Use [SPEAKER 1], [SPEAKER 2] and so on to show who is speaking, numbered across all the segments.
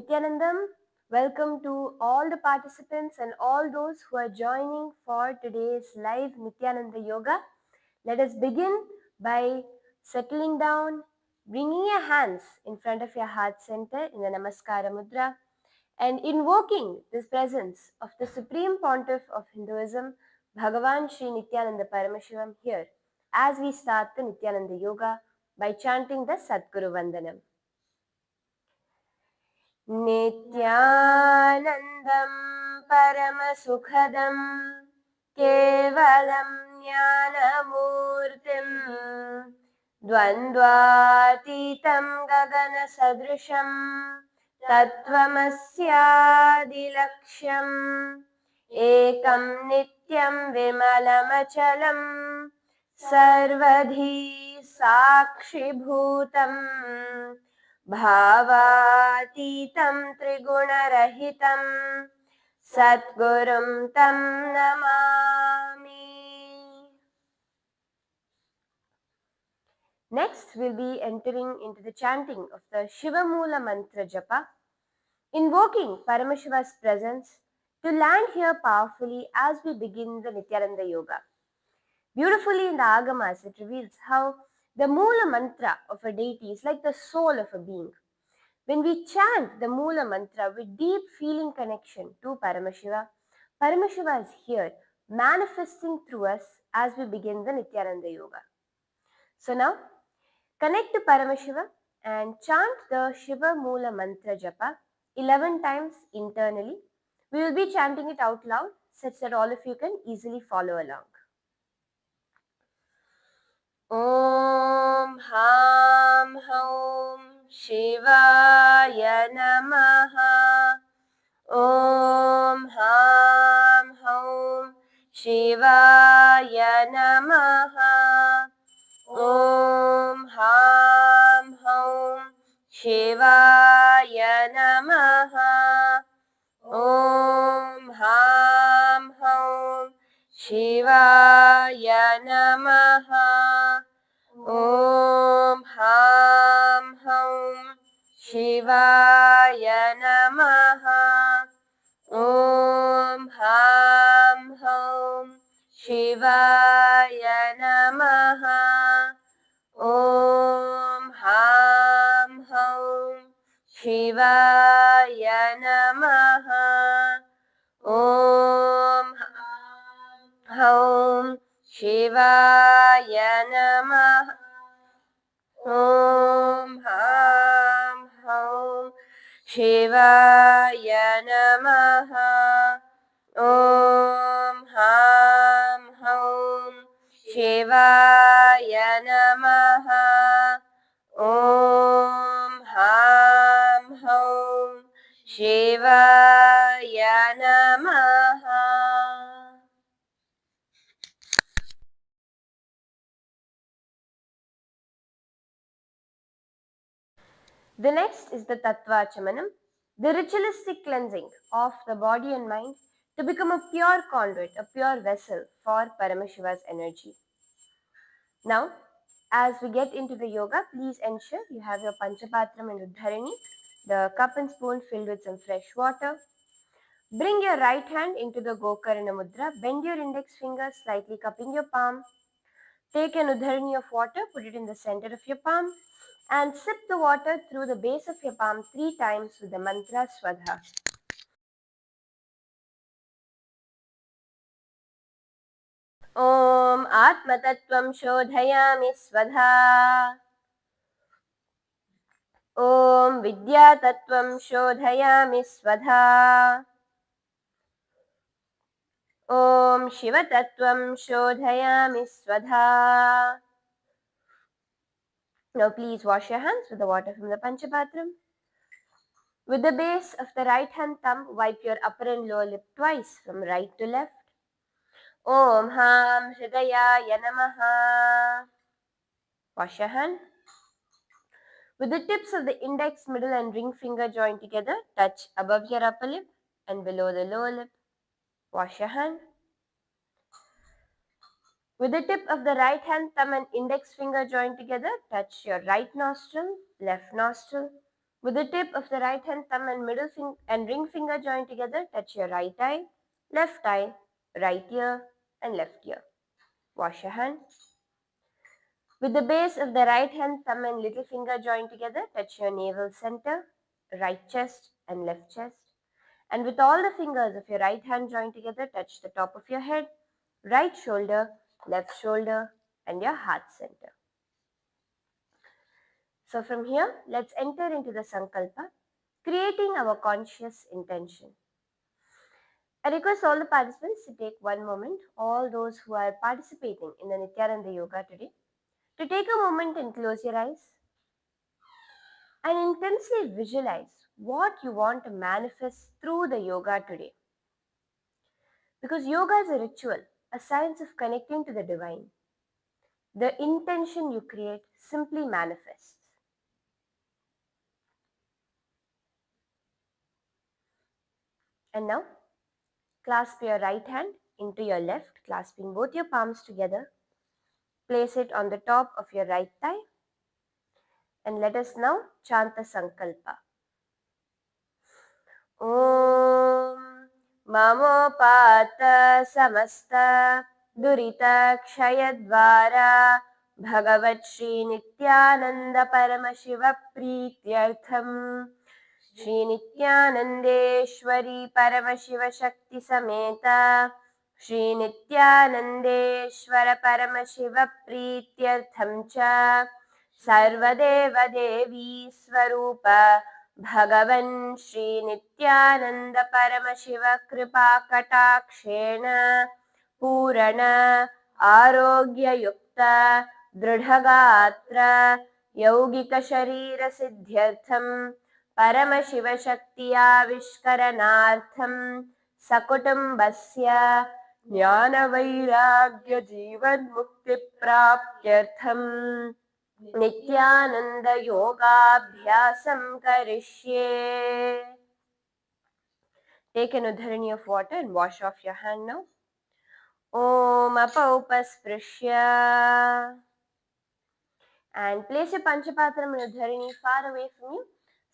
[SPEAKER 1] Nithyanandam. Welcome to all the participants and all those who are joining for today's live Nithyananda Yoga. Let us begin by settling down, bringing your hands in front of your heart center in the Namaskara Mudra and invoking this presence of the Supreme Pontiff of Hinduism, Bhagavan Sri Nithyananda Paramashivam here as we start the Nithyananda Yoga by chanting the Sadguru Vandanam. नित्यानन्दं परमसुखदं केवलं ज्ञानमूर्तिं द्वन्द्वातीतं गगनसदृशं तत्त्वमस्यादिलक्ष्यम् एकं नित्यं विमलमचलं सर्वधी साक्षिभूतम् भावातीतं त्रिगुणरहितं सद्गुरुं तं Namami. Next, we'll be entering into the chanting of the Shiva moola mantra japa, invoking Paramashiva's presence to land here powerfully as we begin the Nithyananda Yoga. Beautifully in the Agamas, it reveals how the moola mantra of a deity is like the soul of a being. When we chant the moola mantra with deep feeling connection to Paramashiva, Paramashiva is here manifesting through us as we begin the Nithyananda Yoga. So now, connect to Paramashiva and chant the Shiva moola mantra japa 11 times internally. We will be chanting it out loud such that all of you can easily follow along. Om Ham Hum Shivaya Namaha. Om Ham Hum Shivaya Namaha. Om Ham Hum Shivaya Namaha. Om Ham Hum Shivaya Namaha. Om Ham Hum Shivaya Namaha. Om Ham Hum Shivaya Namaha. Om Ham Hum Shivaya Namaha. Om Hum Shivaya Namaha. Om Ham Hum Shivaya Namaha. Om Ham Hum Shivaya Namaha. Om Ham Hum Shivaya Namaha. The next is the Tattva Chamanam, the ritualistic cleansing of the body and mind to become a pure conduit, a pure vessel for Paramashiva's energy. Now, as we get into the yoga, please ensure you have your Panchapatram and Uddharini, the cup and spoon filled with some fresh water. Bring your right hand into the Gokarna Mudra, bend your index finger, slightly cupping your palm. Take an Uddharini of water, put it in the center of your palm, and sip the water through the base of your palm 3 times with the mantra Swadha. Om Atmatattvam Shodhayami Swadha. Om Vidyatattvam Shodhayami Swadha. Om Shivatattvam Shodhayami Swadha. Now please wash your hands with the water from the Panchapatram. With the base of the right hand thumb, wipe your upper and lower lip twice from right to left. Om Ham Hridayaya Namaha. Wash your hand. With the tips of the index, middle and ring finger joined together, touch above your upper lip and below the lower lip. Wash your hand. With the tip of the right hand thumb and index finger joined together, touch your right nostril, left nostril. With the tip of the right hand thumb and middle finger and ring finger joined together, touch your right eye, right ear, and left ear. Wash your hands. With the base of the right hand thumb and little finger joined together, touch your navel center, right chest, and left chest. And with all the fingers of your right hand joined together, touch the top of your head, right shoulder, left shoulder, and your heart center. So from here, let's enter into the sankalpa, creating our conscious intention. I request all the participants to take one moment, all those who are participating in the Nithyananda Yoga today, to take a moment and close your eyes and intensely visualize what you want to manifest through the yoga today. Because yoga is a ritual, a science of connecting to the divine. The intention you create simply manifests. And now, clasp your right hand into your left, clasping both your palms together. Place it on the top of your right thigh. And let us now chant the sankalpa. Om Mamopata Samasta Durita Kshayadvara Bhagavat Shri Nithyananda Paramashiva Prityartham Shri Nithyanandeshwari Paramashiva Shakti Sameta Shri Nithyanandeshwara Paramashiva Prityartham Cha Sarvadeva Devi Swarupa Bhagavan Shri Nithyananda Paramashiva Kripa Katakshena Purana Arogya Yukta Dridhagatra Yaugika Sharira Siddhyartham परमशिवशक्त्याविष्करणार्थं सकुटुम्बस्य ज्ञानवैराग्यजीवन्मुक्तिप्राप्त्यर्थं नित्यानन्दयोगाभ्यासं करिष्ये. Take an udharani of water and wash off your hand now. Om apaupasprisya. And place your panchapatram and udharani far away from you,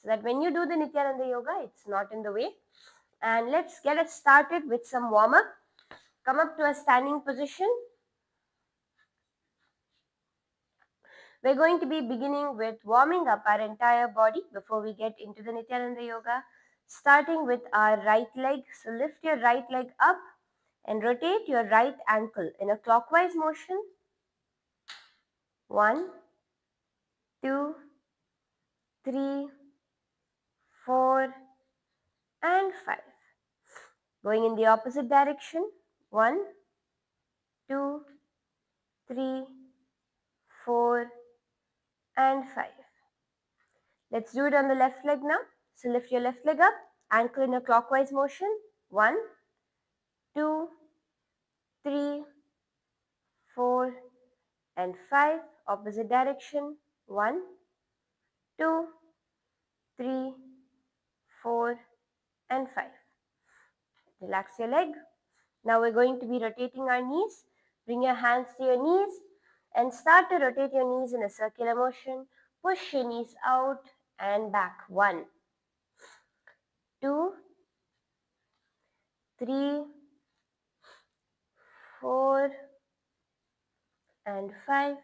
[SPEAKER 1] so that when you do the Nithyananda Yoga, it's not in the way. And let's get it started with some warm up. Come up to a standing position. We're going to be beginning with warming up our entire body before we get into the Nithyananda Yoga, starting with our right leg. So lift your right leg up and rotate your right ankle in a clockwise motion. 1, 2, 3, 4, and 5. Going in the opposite direction. 1, 2, 3, 4, and 5. Let's do it on the left leg now. So lift your left leg up, ankle in a clockwise motion. 1, 2, 3, 4, and 5. Opposite direction. 1, 2, 3, 4, and 5. Relax your leg. Now we're going to be rotating our knees. Bring your hands to your knees and start to rotate your knees in a circular motion. Push your knees out and back. 1, 2, 3, 4, and 5.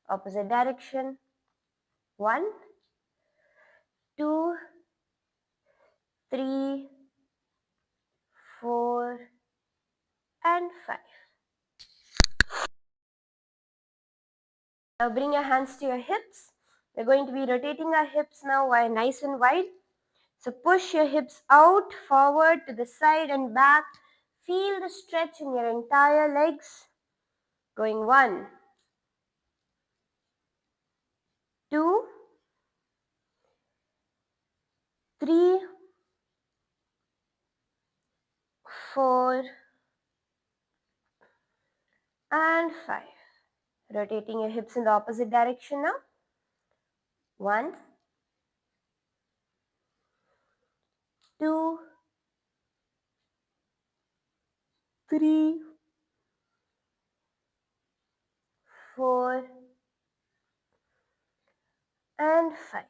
[SPEAKER 1] Opposite direction. 1, 2, 3, 4, and 5. Now bring your hands to your hips. We're going to be rotating our hips now while nice and wide. So push your hips out, forward, to the side and back. Feel the stretch in your entire legs. Going 1, 2, 3, 4, and 5. Rotating your hips in the opposite direction now. 1, 2, 3, 4, and 5.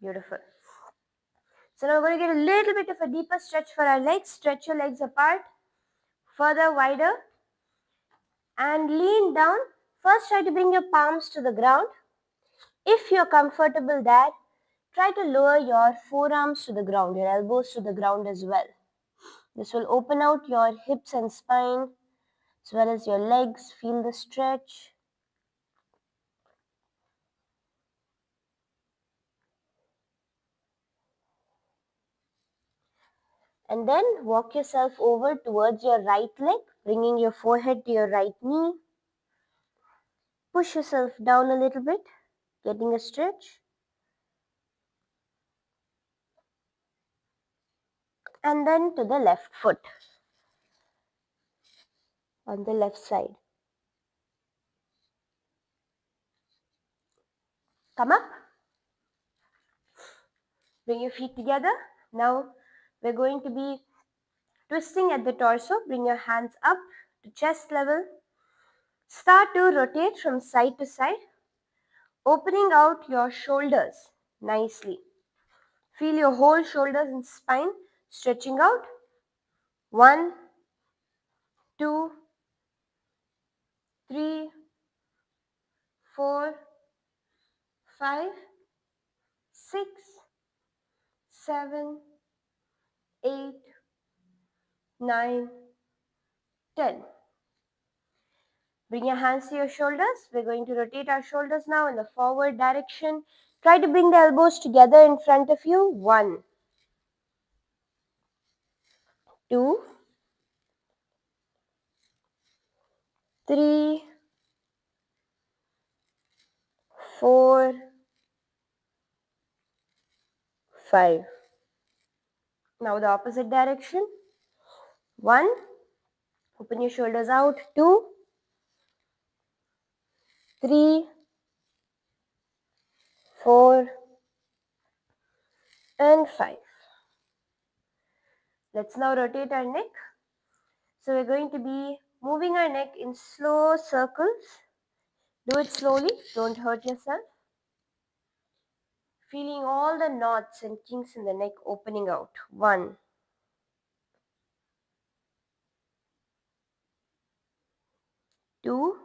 [SPEAKER 1] Beautiful. So now we're going to get a little bit of a deeper stretch for our legs. Stretch your legs apart, further wider, and lean down. First try to bring your palms to the ground. If you're comfortable there, try to lower your forearms to the ground, your elbows to the ground as well. This will open out your hips and spine as well as your legs. Feel the stretch. And then walk yourself over towards your right leg, bringing your forehead to your right knee. Push yourself down a little bit, getting a stretch. And then to the left foot on the left side. Come up. Bring your feet together. Now we're going to be twisting at the torso. Bring your hands up to chest level. Start to rotate from side to side, opening out your shoulders nicely. Feel your whole shoulders and spine stretching out. 1, 2, 3, 4, 5, 6, 7, 8, 9, 10. Bring your hands to your shoulders. We're going to rotate our shoulders now in the forward direction. Try to bring the elbows together in front of you. 1, 2, 3, 4, 5. Now the opposite direction. 1, open your shoulders out. 2, 3, 4, and 5. Let's now rotate our neck. So we're going to be moving our neck in slow circles. Do it slowly, don't hurt yourself. Feeling all the knots and kinks in the neck opening out. 1, 2,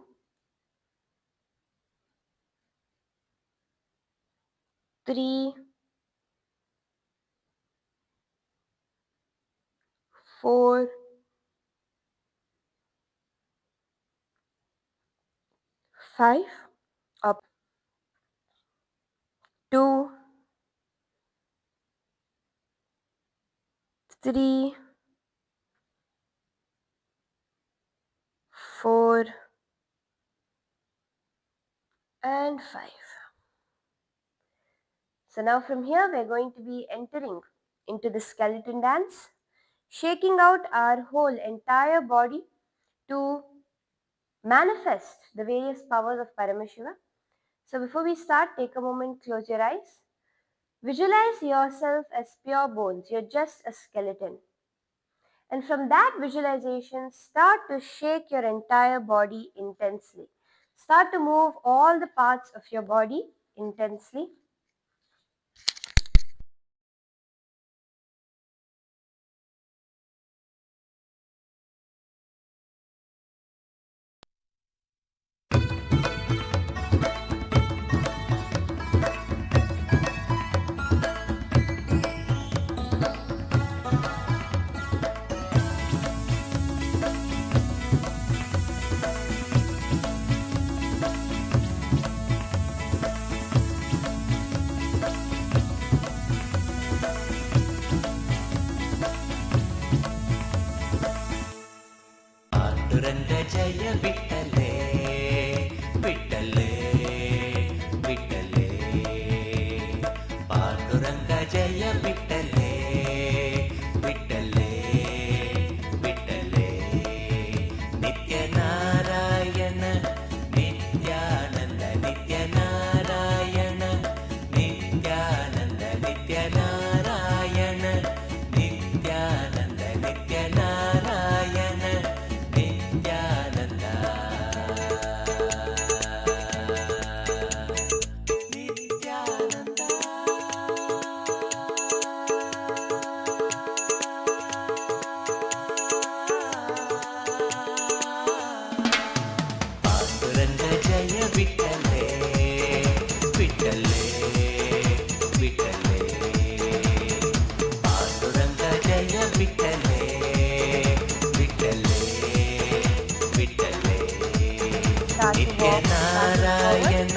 [SPEAKER 1] 3, 4, 5. Up. 2, 3, 4, and 5. So now from here we're going to be entering into the skeleton dance, shaking out our whole entire body to manifest the various powers of Paramashiva. So before we start, take a moment, close your eyes. Visualize yourself as pure bones. You're just a skeleton. And from that visualization, start to shake your entire body intensely. Start to move all the parts of your body intensely.
[SPEAKER 2] विठ्ठले विठ्ठले Pandurang जय विठ्ठले विठ्ठले विठ्ठले नित्यनारायण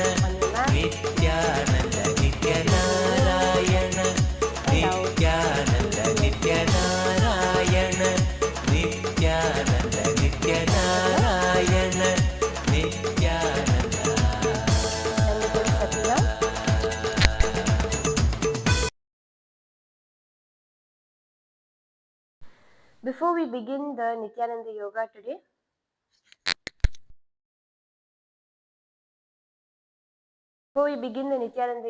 [SPEAKER 2] Nityanand नित्यनारायण Nityanand नित्यनारायण Nityanand नित्यनारायण Nityanand.
[SPEAKER 1] Before we begin the Nithyananda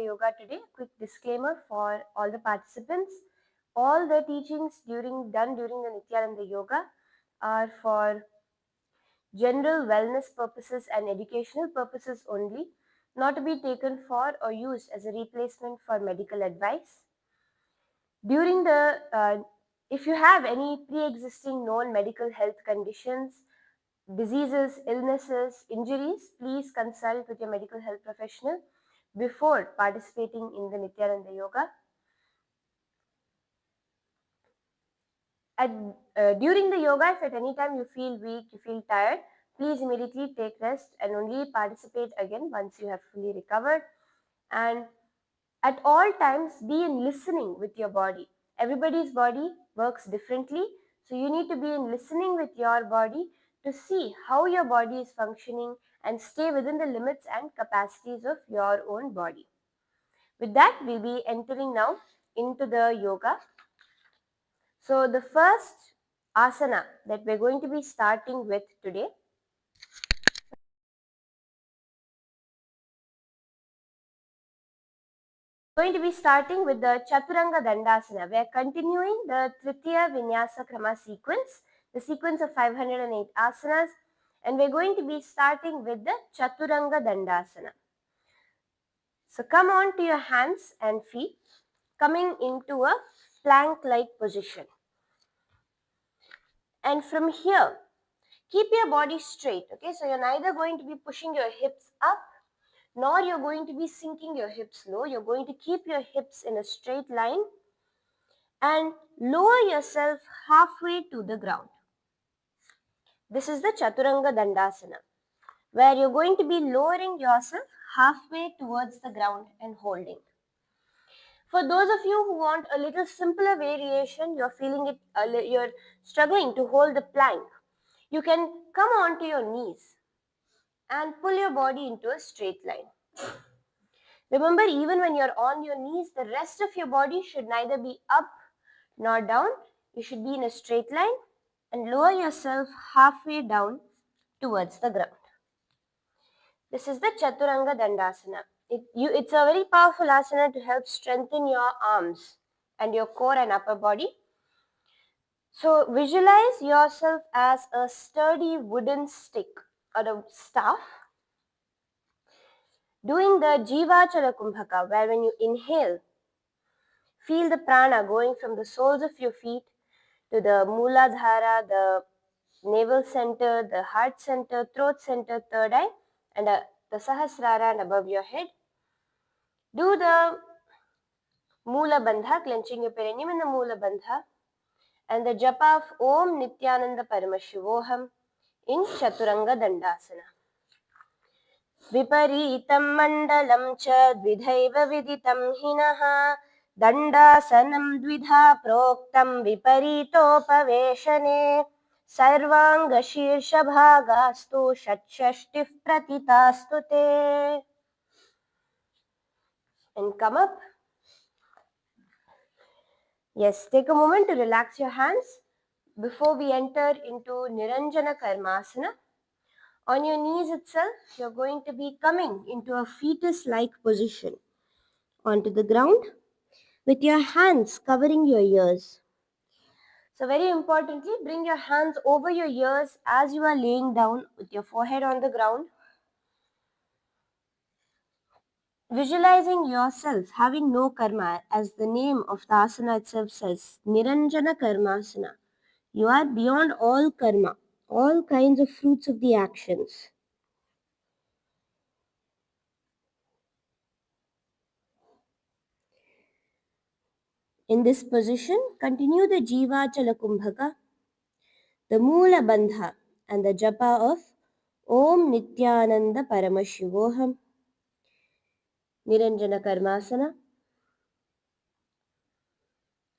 [SPEAKER 1] Yoga today, quick disclaimer for all the participants. All the teachings done during the Nithyananda Yoga are for general wellness purposes and educational purposes only, not to be taken for or used as a replacement for medical advice. During if you have any pre-existing known medical health conditions, diseases, illnesses, injuries, please consult with your medical health professional before participating in the Nithyananda Yoga. During the yoga, if at any time you feel weak, you feel tired, please immediately take rest and only participate again once you have fully recovered. And at all times, be in listening with your body. Everybody's body works differently, so you need to be in listening with your body to see how your body is functioning and stay within the limits and capacities of your own body. With that, we'll be entering now into the yoga. So the first asana that we're going to be starting with today with the Chaturanga Dandasana. We are continuing the Trithiya Vinyasa Krama sequence, the sequence of 508 asanas, and we're going to be starting with the Chaturanga Dandasana. So come on to your hands and feet, coming into a plank-like position. And from here, keep your body straight, okay? So you're neither going to be pushing your hips up, nor you're going to be sinking your hips low. You're going to keep your hips in a straight line and lower yourself halfway to the ground. This is the Chaturanga Dandasana, where you're going to be lowering yourself halfway towards the ground and holding. For those of you who want a little simpler variation, you're feeling it, you're struggling to hold the plank, you can come onto your knees and pull your body into a straight line. Remember, even when you're on your knees, the rest of your body should neither be up nor down. You should be in a straight line and lower yourself halfway down towards the ground. This is the Chaturanga Dandasana. It's a very powerful asana to help strengthen your arms and your core and upper body. So visualize yourself as a sturdy wooden stick or a staff, doing the Jivachala Kumbhaka, where when you inhale, feel the prana going from the soles of your feet to the moola dhara, the navel center, the heart center, throat center, third eye, and the sahasrara and above your head. Do the moola bandha, clenching your perineum in the moola bandha, and the japa of Om Nithyananda Paramashivoham in Chaturanga Dandasana. Viparitam mandalam cha dvidhaiva viditam hinaha dandasanam dvidha proktam viparitopaveshane sarvanga shirsha bhagastu shatshashtif pratitastu te. And come up. Yes, take a moment to relax your hands before we enter into Niranjana Karmasana. On your knees itself, you're going to be coming into a fetus-like position onto the ground with your hands covering your ears. So very importantly, bring your hands over your ears as you are laying down with your forehead on the ground. Visualizing yourself having no karma, as the name of the asana itself says, Niranjana Karmasana. You are beyond all karma, all kinds of fruits of the actions. In this position, continue the Jiva Chala the moola bandha, and the japa of Om Nithyananda Paramashivoham. Niranjana Karmasana.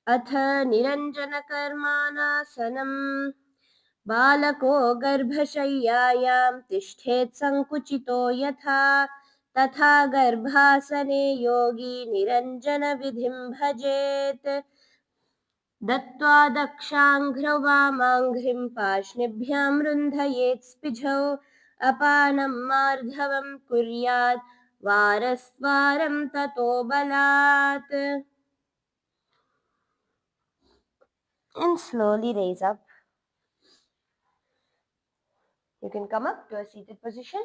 [SPEAKER 1] अथ निरञ्जनकर्माणासनम् बालको गर्भशय्यायां तिष्ठेत् सङ्कुचितो यथा तथा गर्भासने योगी निरञ्जनविधिं भजेत् दत्त्वा दक्षाङ्घ्रौ वामाङ्घ्रिं पार्ष्णिभ्यां रुन्धयेत् स्पिझौ अपानं मार्धवं कुर्यात् वारस्वारं ततो बलात्. And slowly raise up. You can come up to a seated position.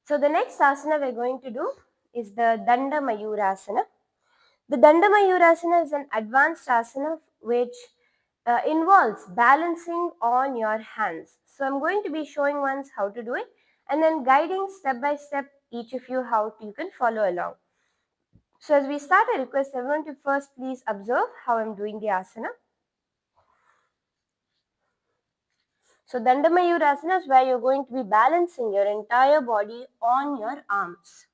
[SPEAKER 1] So the next asana we're going to do is the Danda Mayurasana. The Danda Mayurasana is an advanced asana which involves balancing on your hands. So I'm going to be showing once how to do it and then guiding step by step each of you how you can follow along. So as we start, I request everyone to first please observe how I'm doing the asana. So Danda Mayurasana is where you're going to be balancing your entire body on your arms.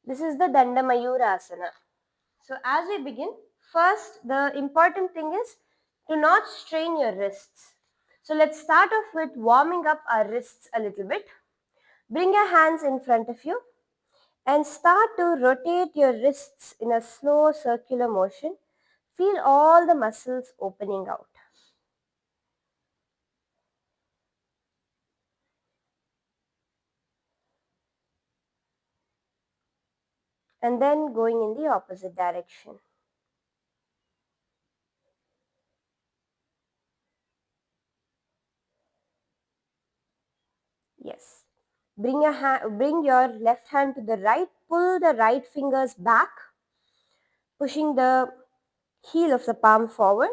[SPEAKER 1] This is the Danda Mayurasana. So as we begin, first the important thing is to not strain your wrists. So let's start off with warming up our wrists a little bit. Bring your hands in front of you and start to rotate your wrists in a slow circular motion. Feel all the muscles opening out. And then going in the opposite direction. Yes. Bring your left hand to the right. Pull the right fingers back, pushing the heel of the palm forward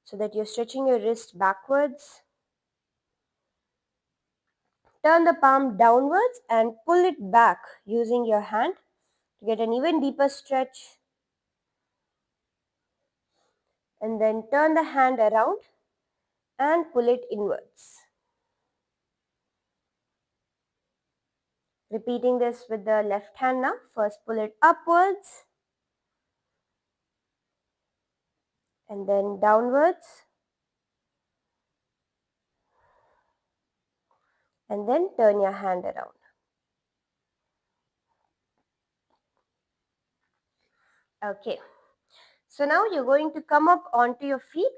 [SPEAKER 1] so that you're stretching your wrist backwards. Turn the palm downwards and pull it back using your hand to get an even deeper stretch. And then turn the hand around and pull it inwards. Repeating this with the left hand now. First pull it upwards and then downwards. And then turn your hand around. Okay. So now you're going to come up onto your feet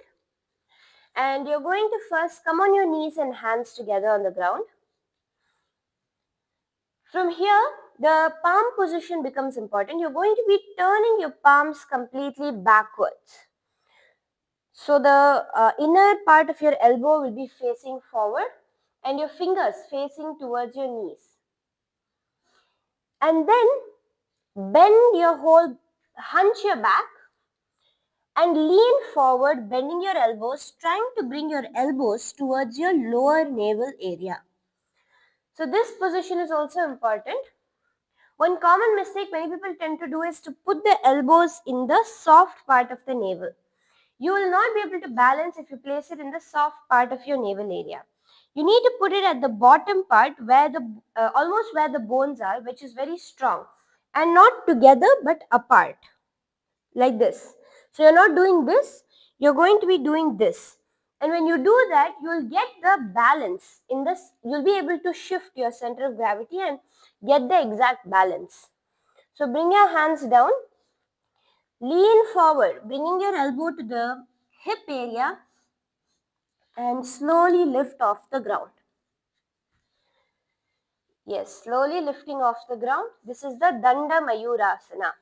[SPEAKER 1] and you're going to first come on your knees and hands together on the ground. From here, the palm position becomes important. You're going to be turning your palms completely backwards. So the inner part of your elbow will be facing forward and your fingers facing towards your knees. And then bend your whole, hunch your back and lean forward, bending your elbows, trying to bring your elbows towards your lower navel area. So this position is also important. One common mistake many people tend to do is to put the elbows in the soft part of the navel. You will not be able to balance if you place it in the soft part of your navel area. You need to put it at the bottom part where the almost where the bones are, which is very strong, and not together but apart, like this. So you're not doing this, you're going to be doing this. And when you do that, you'll get the balance in this, you'll be able to shift your center of gravity and get the exact balance. So bring your hands down, lean forward, bringing your elbow to the hip area and slowly lift off the ground. Yes, slowly lifting off the ground. This is the Danda Mayurasana.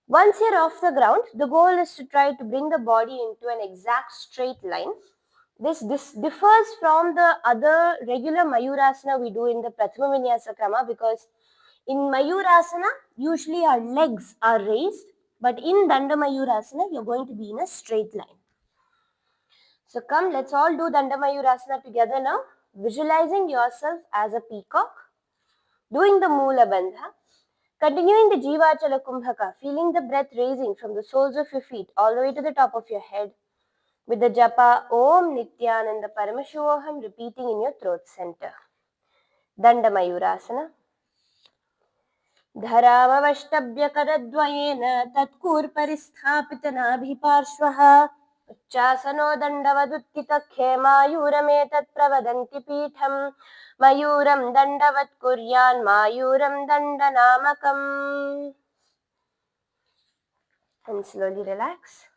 [SPEAKER 1] Once you're off the ground, the goal is to try to bring the body into an exact straight line. This differs from the other regular Mayurasana we do in the Prathama Vinyasa Krama, because in Mayurasana, usually our legs are raised, but in Danda Mayurasana, you're going to be in a straight line. So come, let's all do Danda Mayurasana together now. visualizing yourself as a peacock, doing the moola bandha, continuing the Jivachala Kumbhaka, feeling the breath raising from the soles of your feet all the way to the top of your head, with the japa Om Nithyananda Paramashivoham repeating in your throat center. Danda Mayurasana. धरावष्टभ्यकरद्वयेन तत्कूर्परिस्थापितनाभिपार्श्वः उच्चासनो दण्डवदुत्थितखेमायूरमेतत् प्रवदन्ति पीठम् मयूरं दण्डवत् कुर्यान् मायूरं दण्डनामकम्. And slowly relax.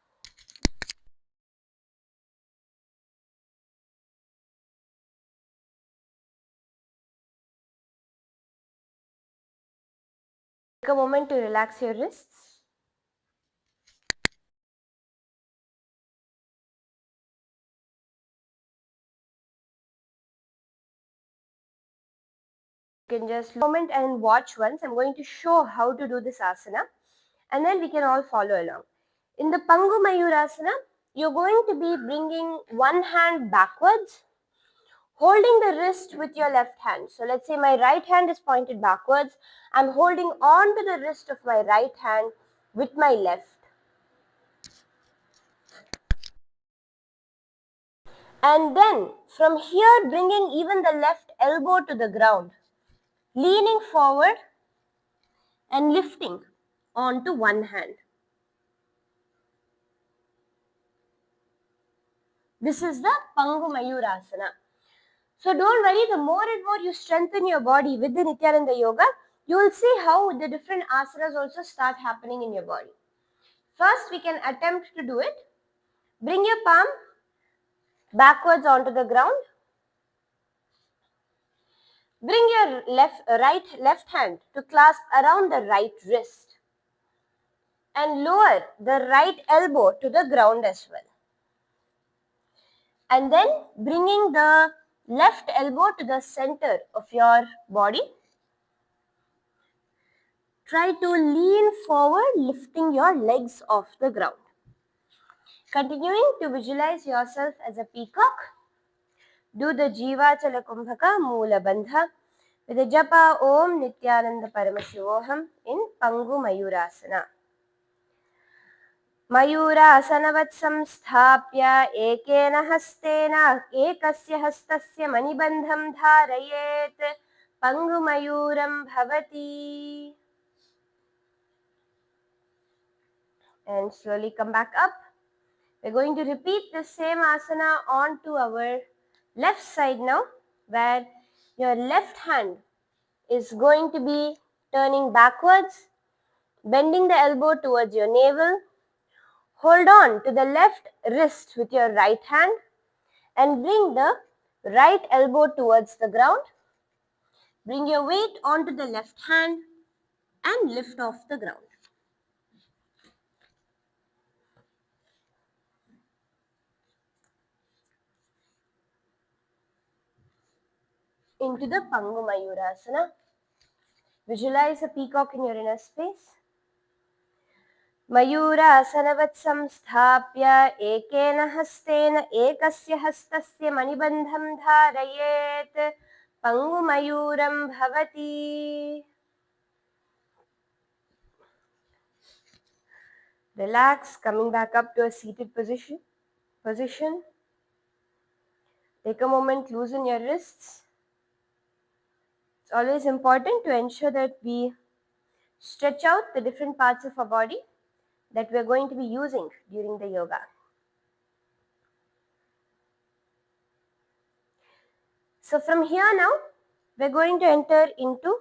[SPEAKER 1] Take a moment to relax your wrists. You can just moment and watch once. I'm going to show how to do this asana and then we can all follow along. In the Pangu Mayurasana, you're going to be bringing one hand backwards, holding the wrist with your left hand. So let's say my right hand is pointed backwards. I'm holding on to the wrist of my right hand with my left. And then from here bringing even the left elbow to the ground, leaning forward and lifting onto one hand. This is the Pangu Mayurasana. So don't worry, the more and more you strengthen your body with the Nithyananda Yoga, you will see how the different asanas also start happening in your body. First, we can attempt to do it. Bring your palm backwards onto the ground. Bring your left hand to clasp around the right wrist. And lower the right elbow to the ground as well. And then bringing the left elbow to the center of your body. Try to lean forward, lifting your legs off the ground. Continuing to visualize yourself as a peacock. Do the Jivachala Kumbhaka moola bandha with the japa Om Nithyananda Paramashivoham in Pangu Mayurasana. मयूरासनवत् संस्थाप्य एकेन हस्तेन एकस्य हस्तस्य मणिबन्धं धारयेत् पङ्गुमयूरं भवति. And slowly come back up. We're going to repeat the same asana onto our left side now, where your left hand is going to be turning backwards, bending the elbow towards your navel. Hold on to the left wrist with your right hand and bring the right elbow towards the ground. Bring your weight onto the left hand and lift off the ground. Into the Pangu Mayurasana. Visualize a peacock in your inner space. मयूरासनवत् संस्थाप्य एकेन हस्तेन एकस्य हस्तस्य मणिबन्धं धारयेत् पङ्गुमयूरं भवति. Relax, coming back up to a seated position. Take a moment, loosen your wrists. It's always important to ensure that we stretch out the different parts of our body that we are going to be using during the yoga. So from here now, we're going to enter into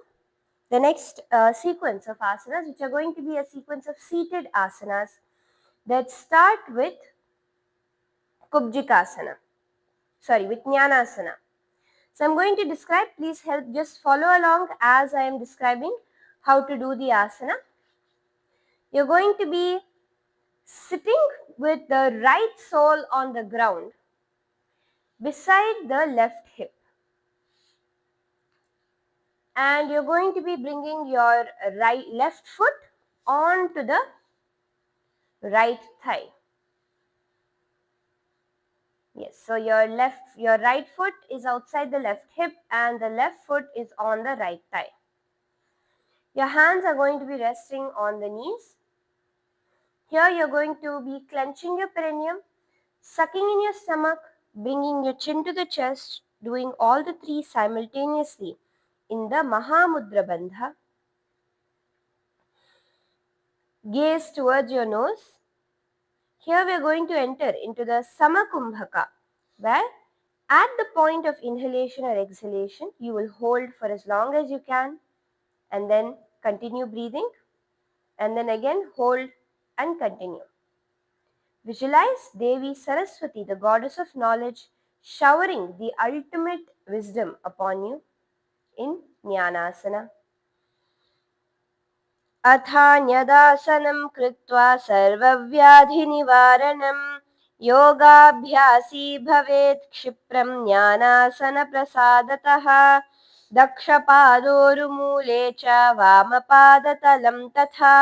[SPEAKER 1] the next sequence of asanas, which are going to be a sequence of seated asanas that start with Kubjikasana. With Jnanasana. So I'm going to describe, please help, just follow along as I am describing how to do the asana. You're going to be sitting with the right sole on the ground beside the left hip. And you're going to be bringing your left foot onto the right thigh. Yes, so your right foot is outside the left hip and the left foot is on the right thigh. Your hands are going to be resting on the knees. Here you're going to be clenching your perineum, sucking in your stomach, bringing your chin to the chest, doing all the three simultaneously in the Mahamudra Bandha. Gaze towards your nose. Here we are going to enter into the Samakumbhaka, where at the point of inhalation or exhalation, you will hold for as long as you can and then continue breathing and then again hold and continue. Visualize Devi Saraswati, the goddess of knowledge, showering the ultimate wisdom upon you in Jnanasana. अथान्यदासनं कृत्वा सर्वव्याधिनिवारणं योगाभ्यासी भवेत् क्षिप्रं ज्ञानासनप्रसादतः दक्षपादोरुमूले च वामपादतलं तथा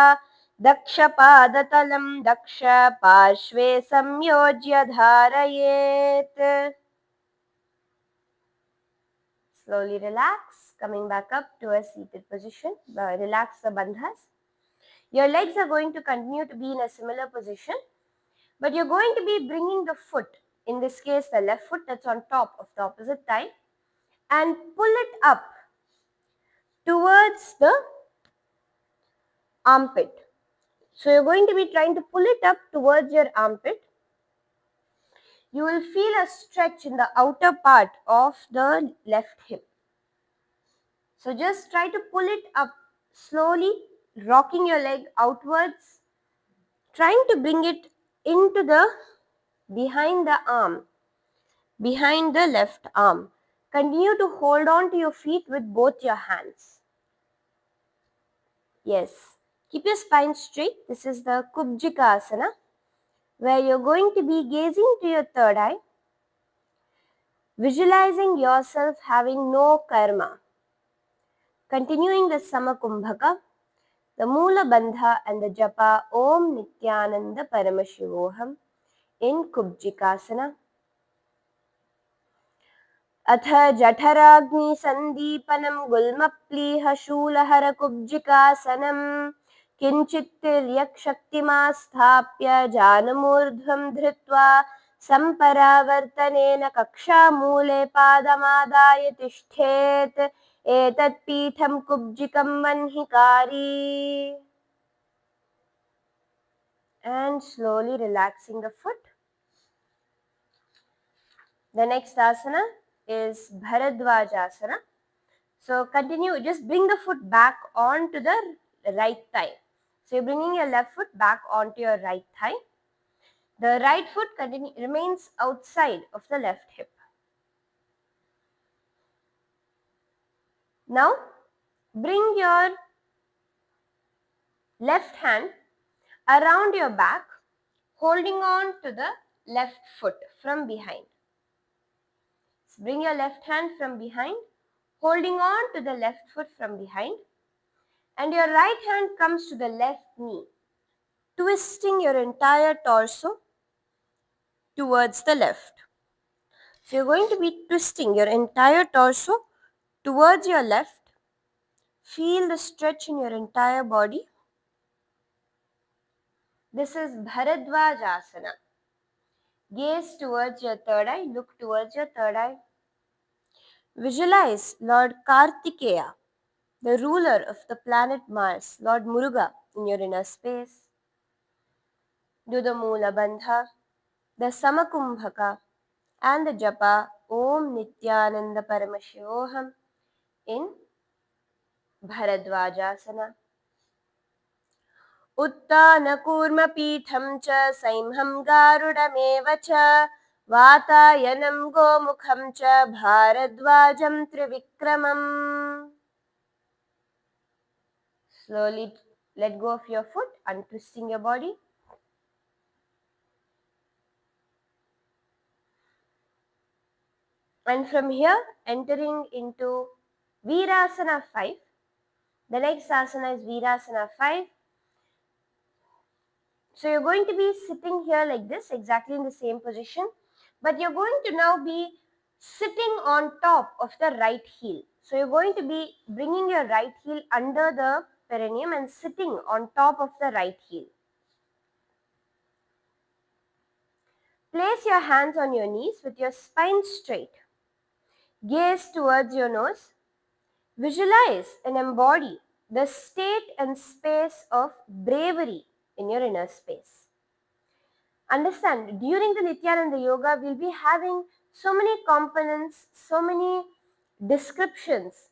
[SPEAKER 1] दक्षपादतलं दक्षपार्श्वे संयोज्य धारयेत्. Slowly relax, coming back up to a seated position. Relax the bandhas. Your legs are going to continue to be in a similar position, but you're going to be bringing the foot, in this case the left foot that's on top of the opposite thigh, and pull it up towards the armpit. So you're going to be trying to pull it up towards your armpit. You will feel a stretch in the outer part of the left hip. So just try to pull it up slowly, rocking your leg outwards, trying to bring it into the behind the arm, behind the left arm. Continue to hold on to your feet with both your hands. Yes. Keep your spine straight. This is the Kubjika asana, where you're going to be gazing to your third eye, visualizing yourself having no karma. Continuing the Samakumbhaka, the moola bandha and the japa Om Nithyananda Paramashivoham in Kubjikasana. अथ जठराग्निसन्दीपनं गुल्मप्लीहशूलहरकुब्जिकासनं किञ्चित्तिर्यक्शक्तिमास्थाप्य जानमूर्ध्वं धृत्वा सम्परावर्तनेन कक्षामूले पादमादाय तिष्ठेत् एतत् पीठं कुब्जिकं वह्निकारी. And slowly relaxing the foot. The next asana is Bharadwajasana. So continue, just bring the foot back onto the right thigh. So you're bringing your left foot back onto your right thigh. The right foot remains outside of the left hip. Now bring your left hand around your back, holding on to the left foot from behind. So bring your left hand from behind, holding on to the left foot from behind, and your right hand comes to the left knee, twisting your entire torso towards the left. So you're going to be twisting your entire torso towards your left. Feel the stretch in your entire body. This is Bharadwajasana. Gaze towards your third eye, look towards your third eye. Visualize Lord Kartikeya, the ruler of the planet Mars, Lord Muruga, in your inner space. Do the moola bandha, the Samakumbhaka, and the japa Om Nithyananda Paramashivoham in Bharadwajasana. उत्तानकूर्मपीठं च सैंहं गारुडमेव च वातायनं गोमुखं च भारद्वाजं त्रिविक्रमम्. Slowly let go of your foot, untwisting your body. And from here, entering into Virasana 5. The next asana is Virasana 5. So you're going to be sitting here like this, exactly in the same position. But you're going to now be sitting on top of the right heel. So you're going to be bringing your right heel under the perineum and sitting on top of the right heel. Place your hands on your knees with your spine straight. Gaze towards your nose. Visualize and embody the state and space of bravery in your inner space. Understand, during the Nithyananda Yoga, we'll be having so many components, so many descriptions,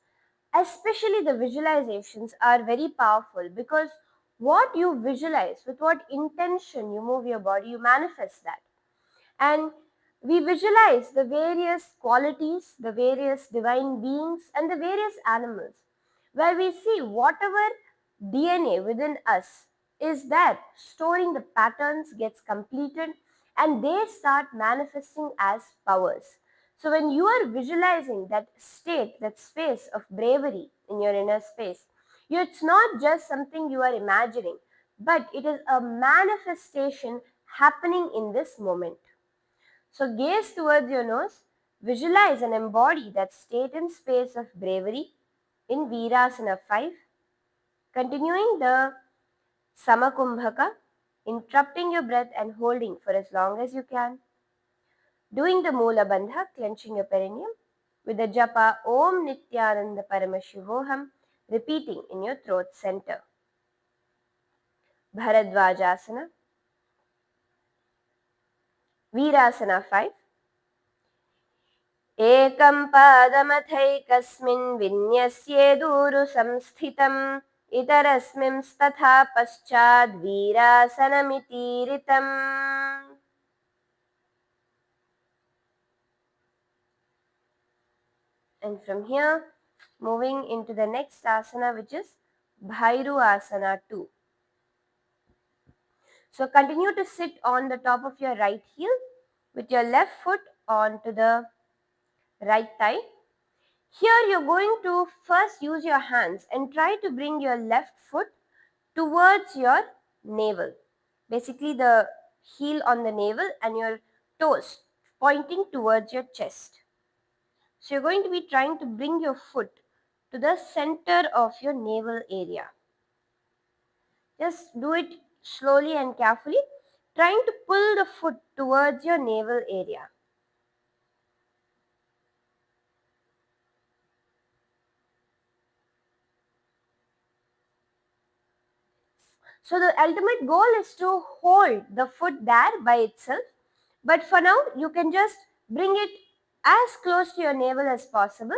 [SPEAKER 1] especially the visualizations are very powerful because what you visualize, with what intention you move your body, you manifest that. And we visualize the various qualities, the various divine beings, and the various animals, where we see whatever DNA within us is that storing the patterns gets completed and they start manifesting as powers. So, when you are visualizing that state, that space of bravery in your inner space, it's not just something you are imagining, but it is a manifestation happening in this moment. So gaze towards your nose, visualize and embody that state and space of bravery in Virasana 5. Continuing the Samakumbhaka, interrupting your breath and holding for as long as you can. Doing the moola bandha, clenching your perineum with the japa Om Nithyananda Paramashivoham, repeating in your throat center. Bharadvajasana, Virasana 5. एकं पादमथैकस्मिन् विन्यस्येदूरु संस्थितम् इतरस्मिंस्तथा पश्चाद्वीरासनमितीरितम्. And from here, moving into the next asana, which is Bhairu Asana 2. So continue to sit on the top of your right heel with your left foot onto the right thigh. Here you're going to first use your hands and try to bring your left foot towards your navel. Basically the heel on the navel and your toes pointing towards your chest. So you're going to be trying to bring your foot to the center of your navel area. Just do it slowly and carefully, trying to pull the foot towards your navel area. So the ultimate goal is to hold the foot there by itself. But for now, you can just bring it as close to your navel as possible.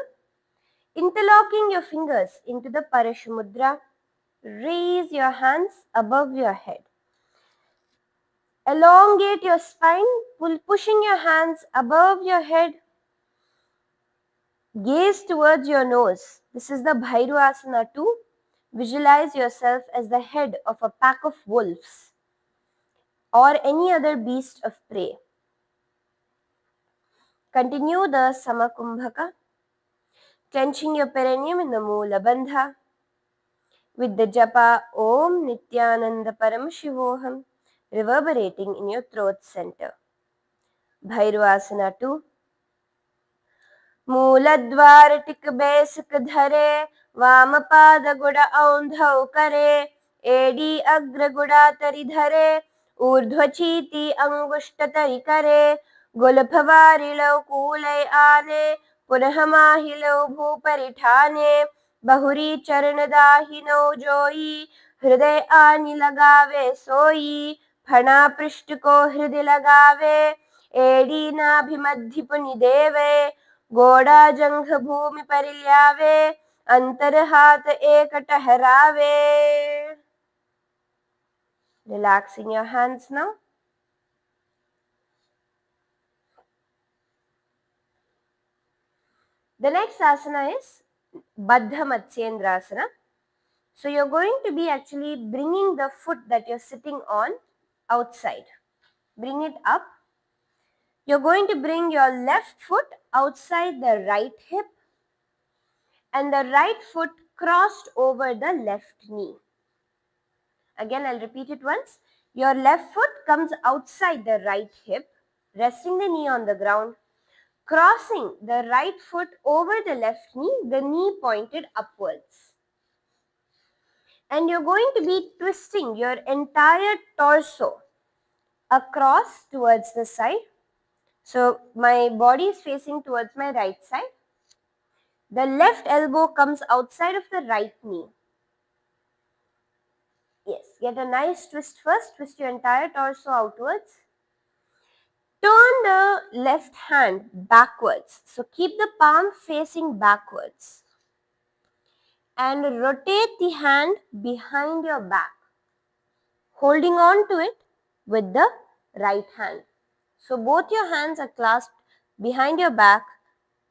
[SPEAKER 1] Interlocking your fingers into the Parashumudra, raise your hands above your head. Elongate your spine, pushing your hands above your head. Gaze towards your nose. This is the Bhairu Asana 2. Visualize yourself as the head of a pack of wolves or any other beast of prey. Continue the Samakumbhaka, clenching your perineum in the moola bandha with the japa Om Nithyananda Paramashivoham reverberating in your throat center. Bhairu Asana 2. मूलद्वार टिक बेसक धरे वाम पाद गुड़ औंधव करे AD अग्र गुड़ा तरि धरे ऊर्ध्व चीति अंगुष्ट तरि करे गुलफवारिलौ कूलै आने पुनः माहिलौ भूपरिठाने बहुरी चरण दाहिनौ जोई हृदय आनि लगावे सोई फणा पृष्ठ को हृदय लगावे एडी नाभिमध्य पुनि देवे गोड़ा जंघ भूमि परिल्यावे अंतर हाथ एक टहरावे. Relaxing your hands now. The next asana is Baddha Matsyendrasana. So you're going to be actually bringing the foot that you're sitting on outside. Bring it up. You're going to bring your left foot outside the right hip and the right foot crossed over the left knee. Again, I'll repeat it once. Your left foot comes outside the right hip resting the knee on the ground, crossing the right foot over the left knee, the knee pointed upwards. And you're going to be twisting your entire torso across towards the side. So my body is facing towards my right side. The left elbow comes outside of the right knee. Yes, get a nice twist first. Twist your entire torso outwards. Turn the left hand backwards. So keep the palm facing backwards. And rotate the hand behind your back, holding on to it with the right hand. So both your hands are clasped behind your back,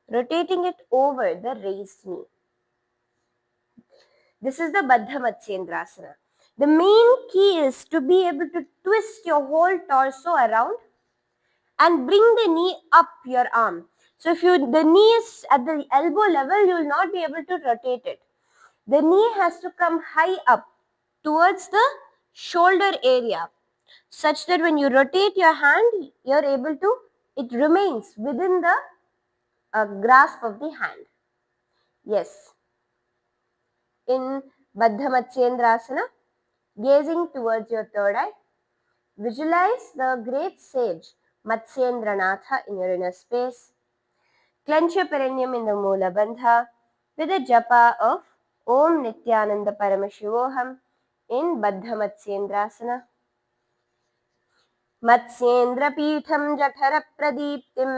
[SPEAKER 1] rotating it over the raised knee. This is the Baddha Matsyendrasana. The main key is to be able to twist your whole torso around and bring the knee up your arm. So if the knee is at the elbow level, you will not be able to rotate it. The knee has to come high up towards the shoulder area, such that when you rotate your hand, you're able to, it remains within the grasp of the hand. Yes. In Baddha Matsyendrasana, gazing towards your third eye, visualize the great sage Matsyendranatha in your inner space. Clench your perineum in the moola bandha with a japa of Om Nithyananda Paramashivoham in Baddha Matsyendrasana. मत्स्येन्द्रपीठं जठरप्रदीप्तिं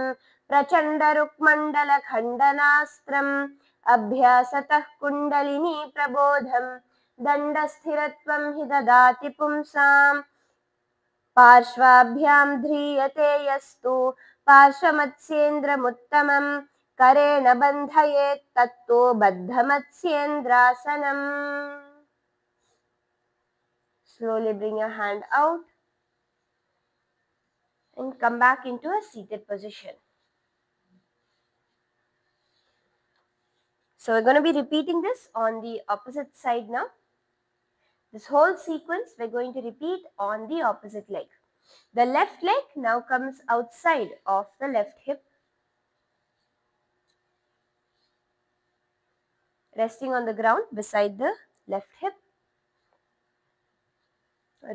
[SPEAKER 1] प्रचण्डरुक्मण्डलखण्डनास्त्रम् अभ्यासतः kundalini प्रबोधं दण्डस्थिरत्वं हि ददाति पुंसाम् पार्श्वाभ्यां ध्रियते यस्तु पार्श्वमत्स्येन्द्रमुत्तमं करेण बन्धयेत् तत्तो बद्धमत्स्येन्द्रासनम्. Slowly bring your hand out and come back into a seated position. So we're going to be repeating this on the opposite side now. This whole sequence we're going to repeat on the opposite leg. The left leg now comes outside of the left hip, resting on the ground beside the left hip.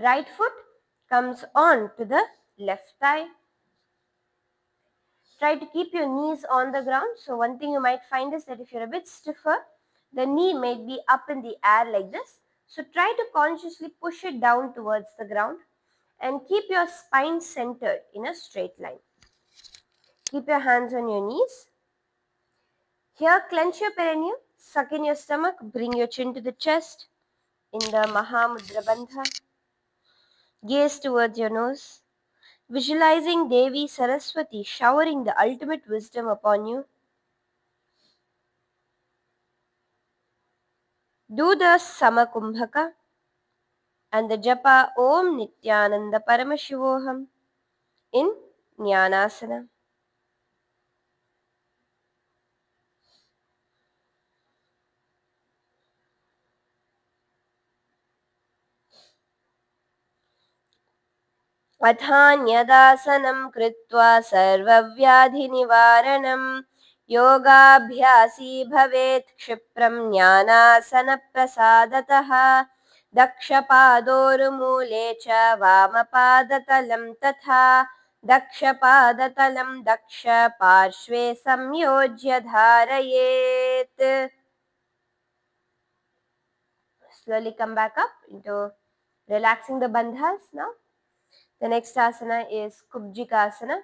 [SPEAKER 1] Right foot comes on to the left thigh. Try to keep your knees on the ground. So one thing you might find is that if you're a bit stiffer, the knee may be up in the air like this. So try to consciously push it down towards the ground and keep your spine centered in a straight line. Keep your hands on your knees. Here, clench your perineum, suck in your stomach, bring your chin to the chest in the Mahamudra Bandha. Gaze towards your nose, visualizing Devi Saraswati showering the ultimate wisdom upon you. Do the Samakumbhaka and the japa Om Nithyananda Paramashivoham in Jnanasana. अथान्यदासनं कृत्वा सर्वव्याधिनिवारणं योगाभ्यासी भवेत् क्षिप्रं ज्ञानासनप्रसादतः दक्षपादोरुमूले च वामपादतलं तथा दक्षपादतलं दक्षपार्श्वे संयोज्य धारयेत्. Slowly come back up into relaxing the bandhas now. The next asana is Kubjikasana.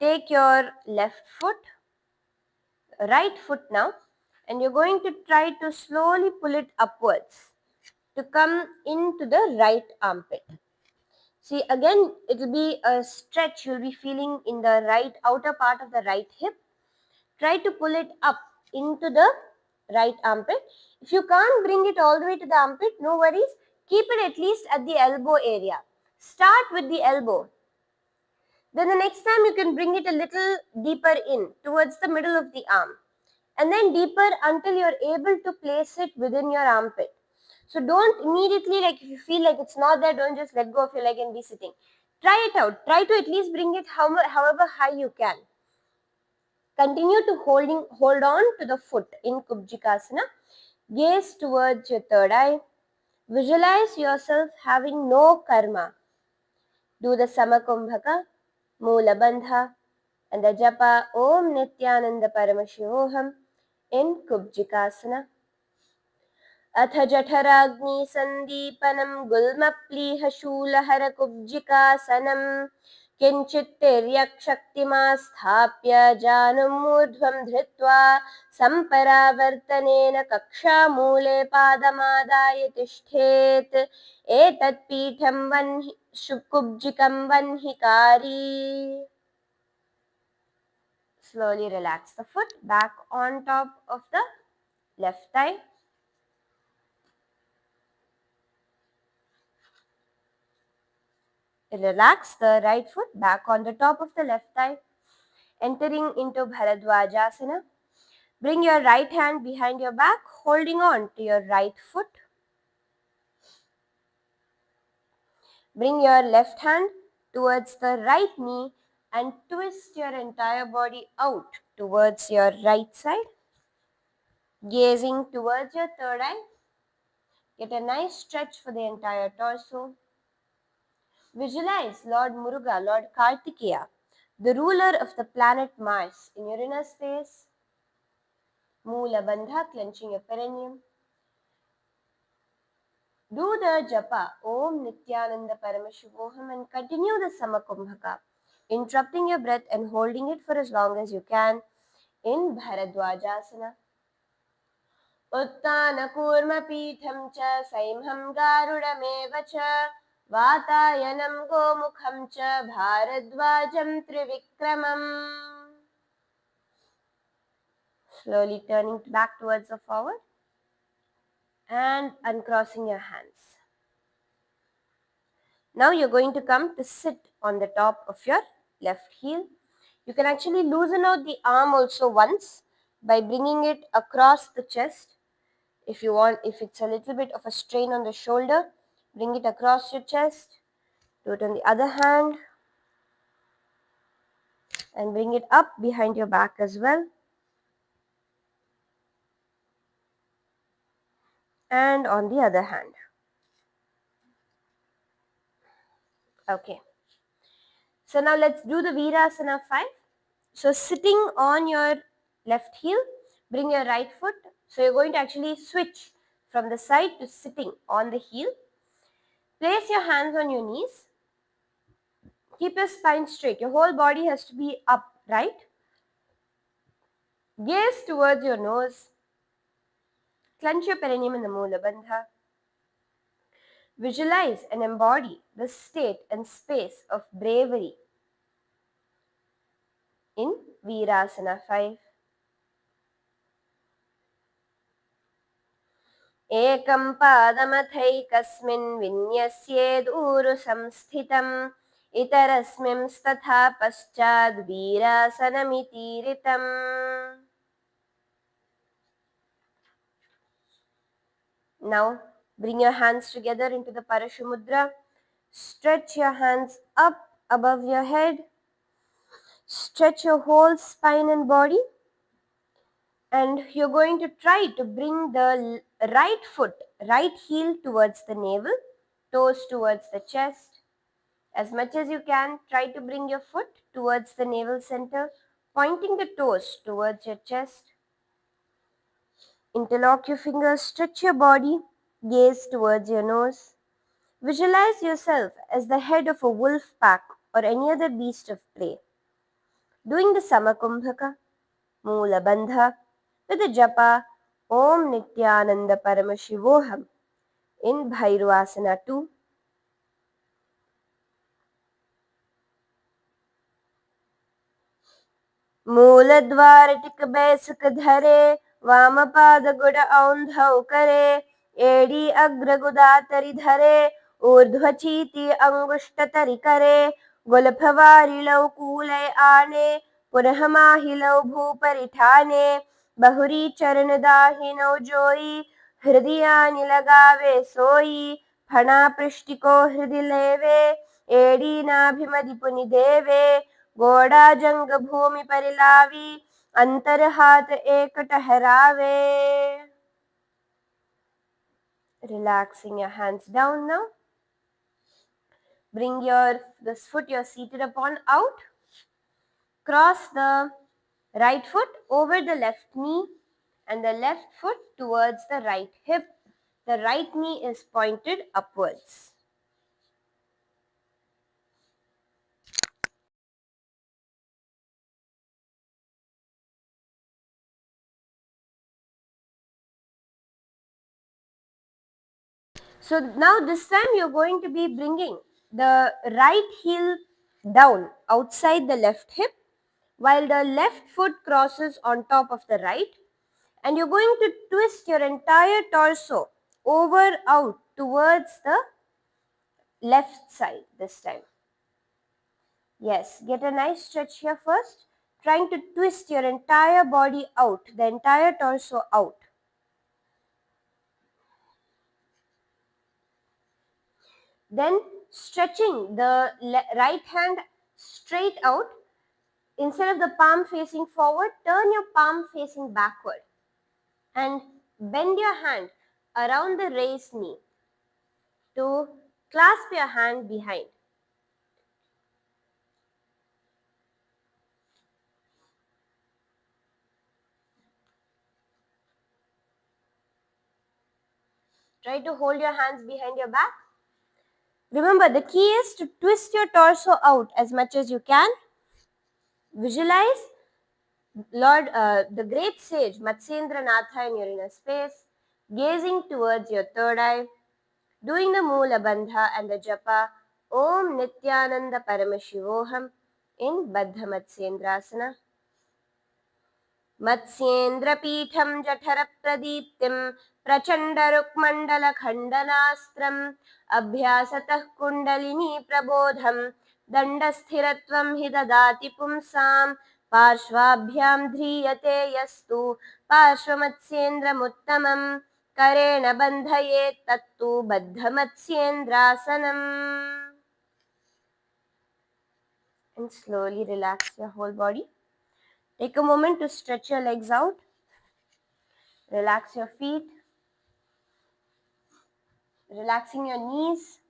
[SPEAKER 1] Take your left foot, right foot now, and you're going to try to slowly pull it upwards to come into the right armpit. See, again, it will be a stretch you'll be feeling in the right outer part of the right hip. Try to pull it up into the right armpit. If you can't bring it all the way to the armpit, no worries. Keep it at least at the elbow area. Start with the elbow. Then the next time you can bring it a little deeper in towards the middle of the arm, and then deeper until you're able to place it within your armpit. So don't immediately, like if you feel like it's not there, don't just let go of your leg and be sitting. Try it out. Try to at least bring it however high you can. Continue to hold on to the foot in Kubjikasana. Gaze towards your third eye. Visualize yourself having no karma. Do the Samakumbhaka, Moola Bandha, and the japa Om Nithyananda Paramashivoham in Kubjikasana. अथ जठराग्नि संदीपनं गुल्मप्लीह शूलहर कुब्जिकासनं किञ्चित् तिर्यक्शक्तिमास्थाप्य जानुमूर्ध्वं धृत्वा सम्परावर्तनेन कक्षामूले पादमादाय तिष्ठेत् एतत् पीठं वह्नि कुब्जिकं वह्निकारी. Slowly relax the foot back on top of the left thigh. Relax the right foot back on the top of the left thigh. Entering into Bharadwajasana. Bring your right hand behind your back, holding on to your right foot. Bring your left hand towards the right knee and twist your entire body out towards your right side. Gazing towards your third eye. Get a nice stretch for the entire torso. Visualize Lord Muruga, Lord Kartikeya, the ruler of the planet Mars, in your inner space. Moola Bandha, clenching your perineum. Do the japa Om Nithyananda Paramashivoham and continue the Samakumbhaka, interrupting your breath and holding it for as long as you can in Bharadwajasana. Uttanakurmapitham cha saimham garudameva cha Vatayanam gomukham cha Bharadwajam trivikramam. Slowly turning back towards the forward and uncrossing your hands. Now you're going to come to sit on the top of your left heel. You can actually loosen out the arm also once by bringing it across the chest. If you want, if it's a little bit of a strain on the shoulder, bring it across your chest. Do it on the other hand and bring it up behind your back as well. And on the other hand. Okay. So now let's do the Virasana 5. So sitting on your left heel, bring your right foot. So you're going to actually switch from the side to sitting on the heel. Place your hands on your knees. Keep your spine straight. Your whole body has to be upright. Gaze towards your nose. Clench your perineum in the Moola Bandha. Visualize and embody the state and space of bravery in Virasana 5. एकं पादमथैकस्मिन् विन्यस्येदूरु संस्थितम् इतरस्मिंस्तथा पश्चाद् वीरासनमितीरितम्. Now bring your hands together into the Parashumudra. Stretch your hands up above your head. Stretch your whole spine and body. And you're going to try to bring the right foot, right heel towards the navel, toes towards the chest. As much as you can, try to bring your foot towards the navel center, pointing the toes towards your chest. Interlock your fingers, stretch your body, gaze towards your nose. Visualize yourself as the head of a wolf pack or any other beast of prey. Doing the Samakumbhaka, Moola Bandha, with the japa Om Nithyananda Paramashivoham in Bhairuvasana 2. मूलद्वार टिक बैसक धरे वाम पाद good औंधव करे एड़ी अग्र गुदातरि धरे ऊर्ध्व चीति अंगुष्ट तरि करे गुलफवारि लौ कूलय आने पुनः माहिलौ भूपरिठाने बहुरी चरण दाहिनौ जोई हृदयानि लगावे सोई फणा पृष्टि को हृदय लेवे एडीनाभिमदिपुनि देवे गोडाजंग भूमि परिलावी अंतर हाथ एक ठहरावे. Relaxing your hands down now. Bring this foot you're seated upon out. Cross the right foot over the left knee and the left foot towards the right hip. The right knee is pointed upwards. So now this time you're going to be bringing the right heel down outside the left hip while the left foot crosses on top of the right, and you're going to twist your entire torso over out towards the left side this time. Yes, get a nice stretch here first, trying to twist your entire body out, the entire torso out. Then stretching the right hand straight out. Instead of the palm facing forward, turn your palm facing backward and bend your hand around the raised knee to clasp your hand behind. Try to hold your hands behind your back. Remember, the key is to twist your torso out as much as you can. Visualize the great sage Matsyendra Natha in your inner space, gazing towards your third eye, doing the moola bandha and the japa Om Nithyananda Paramashivoham in Baddha Matsyendrasana. मत्स्येन्द्रपीठं जठरप्रदीप्तिं प्रचण्डरुक्मण्डलखण्डनास्त्रम् अभ्यासतः kundalini प्रबोधं दण्डस्थिरत्वं हि ददाति पुंसां पार्श्वाभ्यां ध्रियते यस्तु पार्श्वमत्स्येन्द्रमुत्तमं करेण बन्धयेत् तत्तु बद्धमत्स्येन्द्रासनम्. And slowly relax your whole body. Take a moment to stretch your legs out. Relax your feet. Relaxing your knees.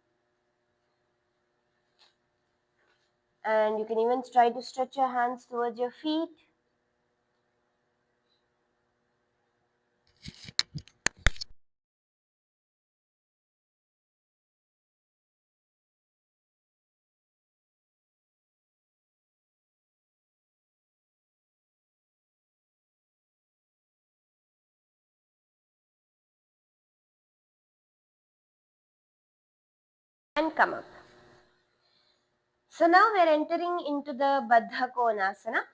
[SPEAKER 1] And you can even try to stretch your hands towards your feet. And come up. So now we're entering into the Baddha Konasana.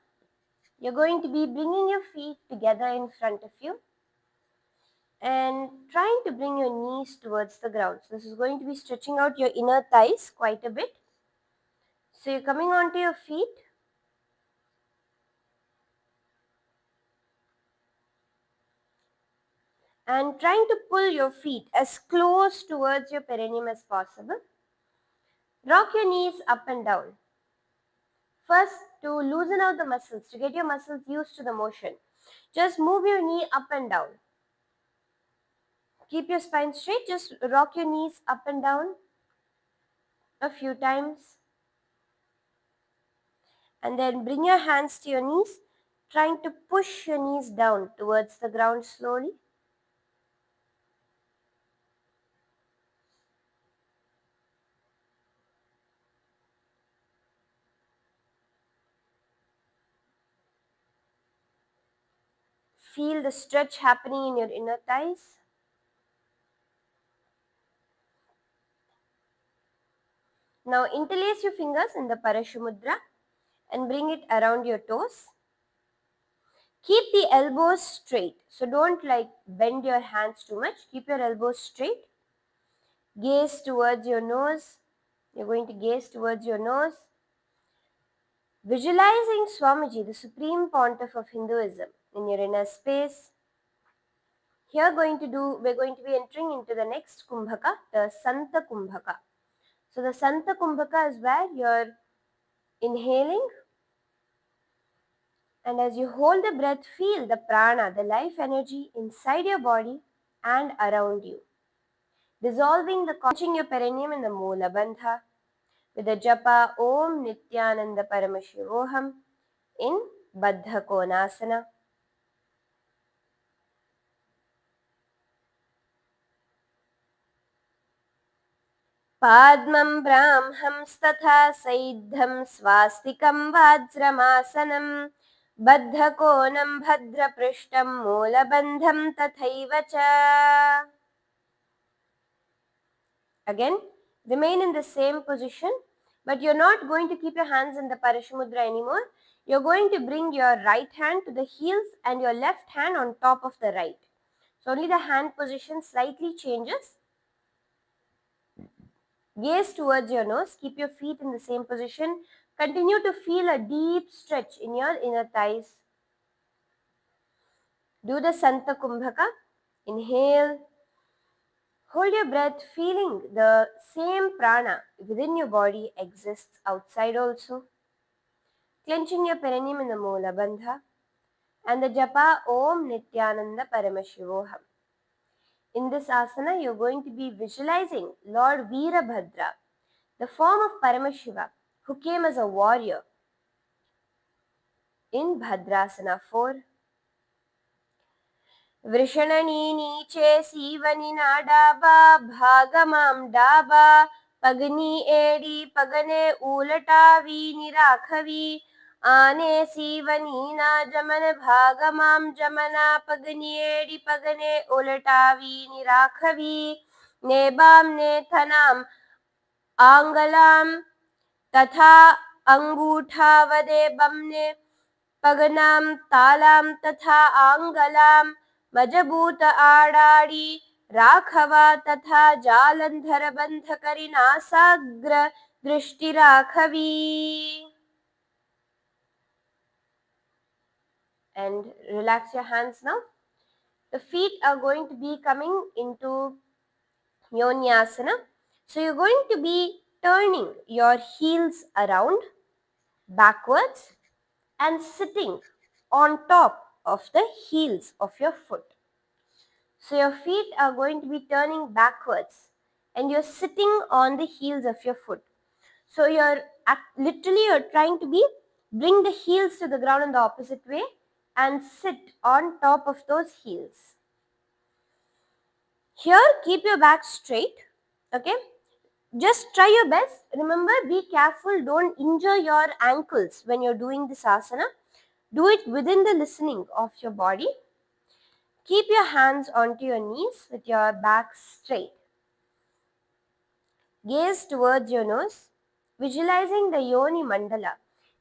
[SPEAKER 1] You're going to be bringing your feet together in front of you and trying to bring your knees towards the ground. So this is going to be stretching out your inner thighs quite a bit. So you're coming onto your feet and trying to pull your feet as close towards your perineum as possible. Rock your knees up and down. First, to loosen out the muscles, to get your muscles used to the motion, just move your knee up and down. Keep your spine straight, just rock your knees up and down a few times. And then bring your hands to your knees, trying to push your knees down towards the ground slowly. Feel the stretch happening in your inner thighs. Now interlace your fingers in the Parashumudra and bring it around your toes. Keep the elbows straight. So don't bend your hands too much. Keep your elbows straight. Gaze towards your nose. You're going to gaze towards your nose. Visualizing Swamiji, the supreme pontiff of Hinduism, in your inner space. Here we're going to be entering into the next Kumbhaka, the Santa Kumbhaka. So the Santa Kumbhaka is where you're inhaling, and as you hold the breath, feel the prana, the life energy inside your body and around you. Dissolving the quenching your perineum in the moola bandha with the japa Om Nithyananda Paramashivoham in Baddha Konasana. पाद्मं ब्राह्मंस्तथा सैद्धं स्वास्तिकं वाज्रमासनं बद्धकोनं भद्रपृष्ठं मूलबन्धं तथैव च. Again, remain in the same position, but you're not going to keep your hands in the Parishamudra anymore. You're going to bring your right hand to the heels and your left hand on top of the right. So only the hand position slightly changes. Gaze towards your nose. Keep your feet in the same position. Continue to feel a deep stretch in your inner thighs. Do the Santa Kumbhaka. Inhale. Hold your breath, feeling the same prana within your body exists outside also. Clenching your perineum in the moola bandha and the japa Om Nithyananda Paramashivoham. In this asana, you're going to be visualizing Lord Veerabhadra, the form of Paramashiva, who came as a warrior in Bhadrasana 4. वृषणनी नीचे सीवनी ना डाबा भागमाम डाबा पगनी एड़ी पगने उलटावी निराखवी आने सीवनी ना जमन भागमाम जमना पगनी एड़ी पगने उलटावी निराखवी नेबाम ने थनाम आंगलाम तथा अंगूठावदे बमने पगनाम तालाम तथा आंगलाम मजबूत आड़ाड़ी राखवा तथा जालंधर बंध करी नासाग्र दृष्टि राखवी. And relax your hands now. The feet are going to be coming into Yonyasana. So you're going to be turning your heels around, backwards, and sitting on top of the heels of your foot. So your feet are going to be turning backwards and you're sitting on the heels of your foot. So you're trying to bring the heels to the ground in the opposite way and sit on top of those heels. Here, keep your back straight. Okay. Just try your best. Remember, be careful. Don't injure your ankles when you're doing this asana. Do it within the listening of your body. Keep your hands onto your knees with your back straight. Gaze towards your nose, visualizing the Yoni Mandala,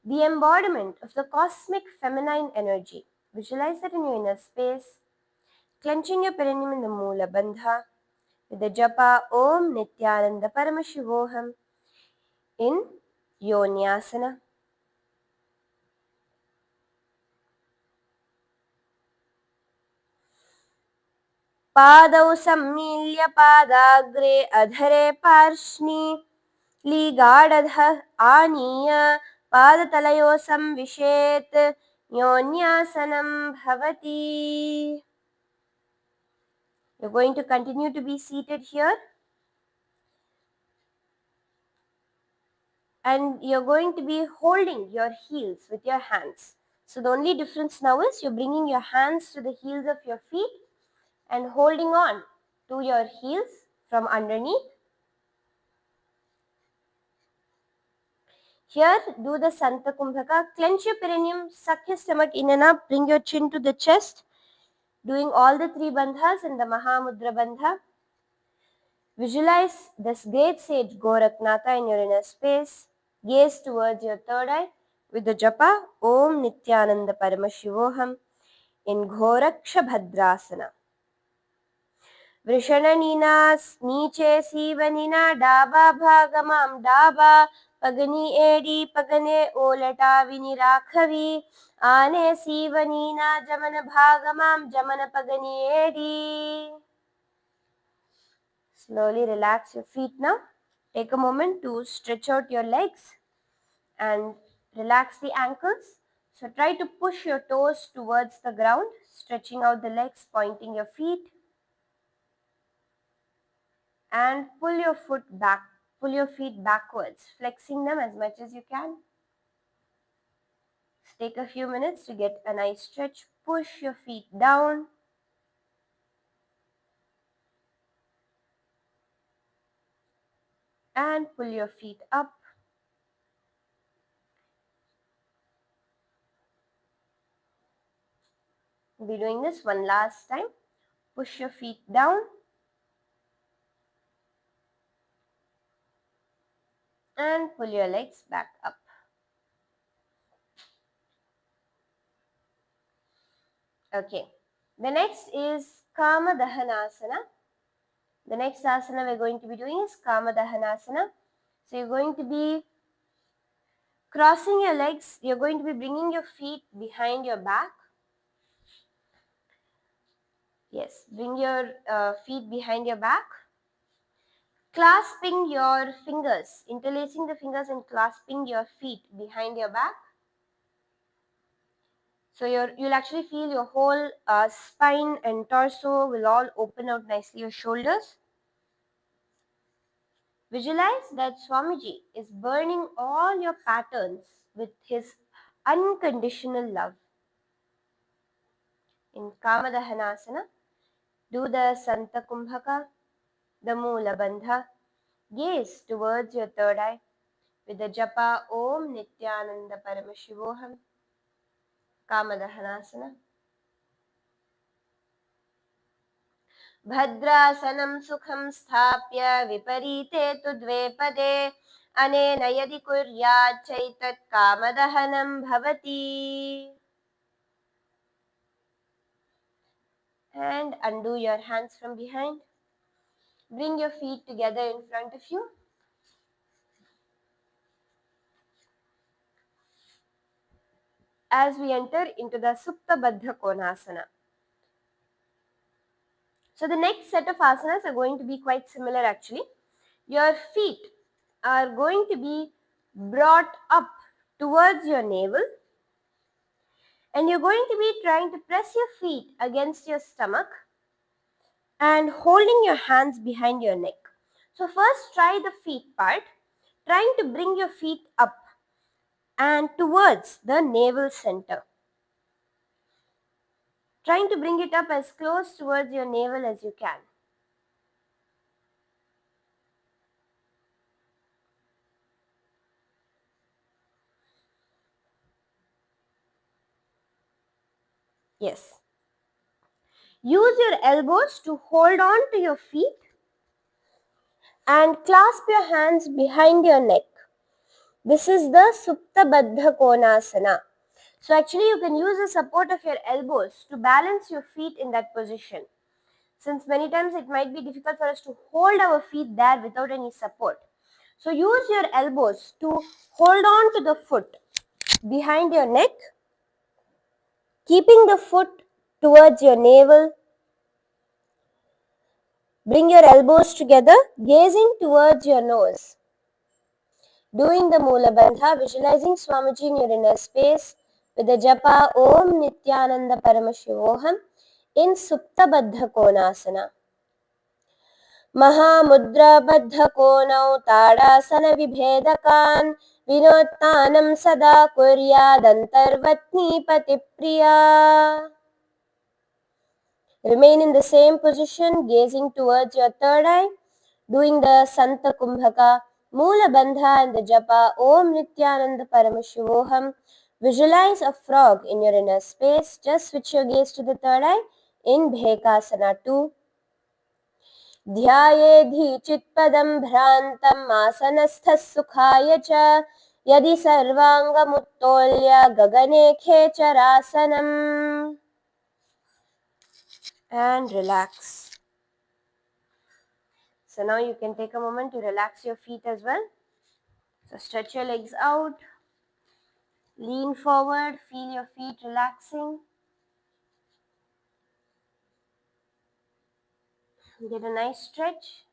[SPEAKER 1] the embodiment of the cosmic feminine energy. Visualize it in your inner space, clenching your perineum in the Moola Bandha with the japa Om Nithyananda Paramashivoham in Yonyasana. पादौ सम्मील्य पादाग्रे अधरे पार्ष्णि लीगाढधः आनीय पादतलयोः संविशेत् योन्यासनं भवति. You're going to continue to be seated here and you're going to be holding your heels with your hands. So the only difference now is you're bringing your hands to the heels of your feet and holding on to your heels from underneath. Here, do the Santa Kumbhaka. Clench your perineum, suck your stomach in and up, bring your chin to the chest. Doing all the three bandhas in the Mahamudra Bandha. Visualize this great sage Goraknatha in your inner space. Gaze towards your third eye with the japa Om Nithyananda Paramashivoham in Ghoraksha Bhadrasana. वृषणनीना नीचे सीवनीना डाबा भागमाम डाबा पगनी AD पगने ओलटा विनिराखवी आने सीवनीना जमन भागमाम जमन पगनी AD. Slowly relax your feet now. Take a moment to stretch out your legs and relax the ankles. So try to push your toes towards the ground, stretching out the legs, pointing your feet, and pull your feet backwards, flexing them as much as you can. Take a few minutes to get a nice stretch. Push your feet down and pull your feet up. We'll be doing this one last time. Push your feet down and pull your legs back up. Okay. The next is Kama Dahanasana. The next asana we're going to be doing is Kama Dahanasana. So you're going to be crossing your legs. You're going to be bringing your feet behind your back. Yes, bring your feet behind your back. Clasping your fingers, interlacing the fingers and clasping your feet behind your back. So you'll actually feel your whole spine and torso will all open out nicely, your shoulders. Visualize that Swamiji is burning all your patterns with his unconditional love. In Kamadahanasana, do the Santakumbhaka, the moola bandha. Gaze towards your third eye with the japa Om Nithyananda Paramashivoham. Kamadahanasana. भद्रासनं सुखं स्थाप्य विपरीते तु द्वे पदे अनेन यदि कुर्यात् चैतत् कामदहनं भवति. And undo your hands from behind. Bring your feet together in front of you. As we enter into the Supta Baddha Konasana. So the next set of asanas are going to be quite similar actually. Your feet are going to be brought up towards your navel, and you're going to be trying to press your feet against your stomach and holding your hands behind your neck. So first try the feet part, trying to bring your feet up and towards the navel center. Trying to bring it up as close towards your navel as you can. Yes. Use your elbows to hold on to your feet and clasp your hands behind your neck. This is the Supta Baddha Konasana. So actually you can use the support of your elbows to balance your feet in that position. Since many times it might be difficult for us to hold our feet there without any support. So use your elbows to hold on to the foot behind your neck, keeping the foot towards your navel. Bring your elbows together, gazing towards your nose. Doing the moola bandha, visualizing Swamiji in your inner space with the japa Om Nithyananda Paramashivoham in Supta Baddha Konasana. महामुद्राबद्धकोनौ ताडासनविभेदकान् विनोत्तानं सदा कुर्यादन्तर्वत्नीपतिप्रिया. Remain in the same position, gazing towards your third eye, doing the Santa Kumbhaka, Moola Bandha and the Japa Om Nithyananda Paramashivoham. Visualize a frog in your inner space. Just switch your gaze to the third eye in Bhekasana 2. ध्यायेद्धि चित्पदं भ्रान्तम् आसनस्थः सुखाय च यदि सर्वाङ्गमुत्तोल्य गगने खेचरासनम्. And relax. So now you can take a moment to relax your feet as well. So stretch your legs out, lean forward, feel your feet relaxing. Get a nice stretch.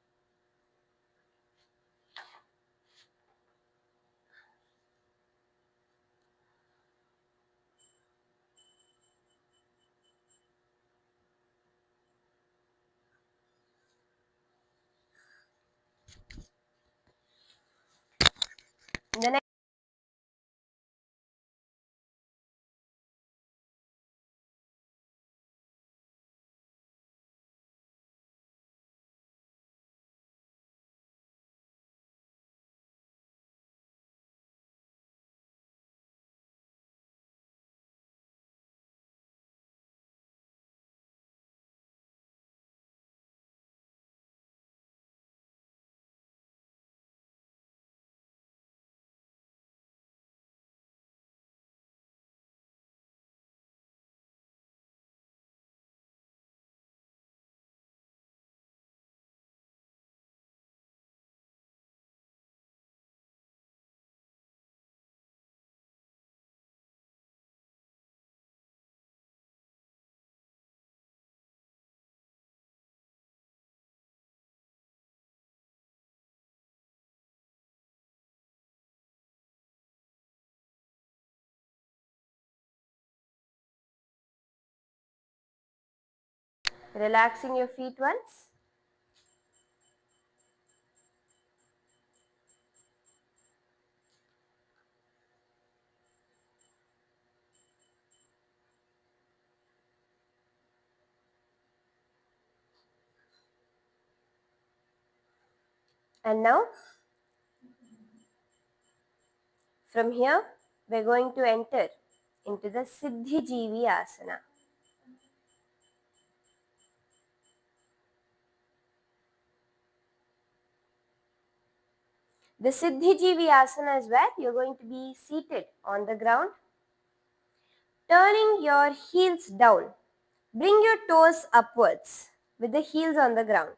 [SPEAKER 1] Relaxing your feet once. And now, from here, we're going to enter into the Siddhi asana. The Siddhi asana is where you're going to be seated on the ground, turning your heels down. Bring your toes upwards with the heels on the ground.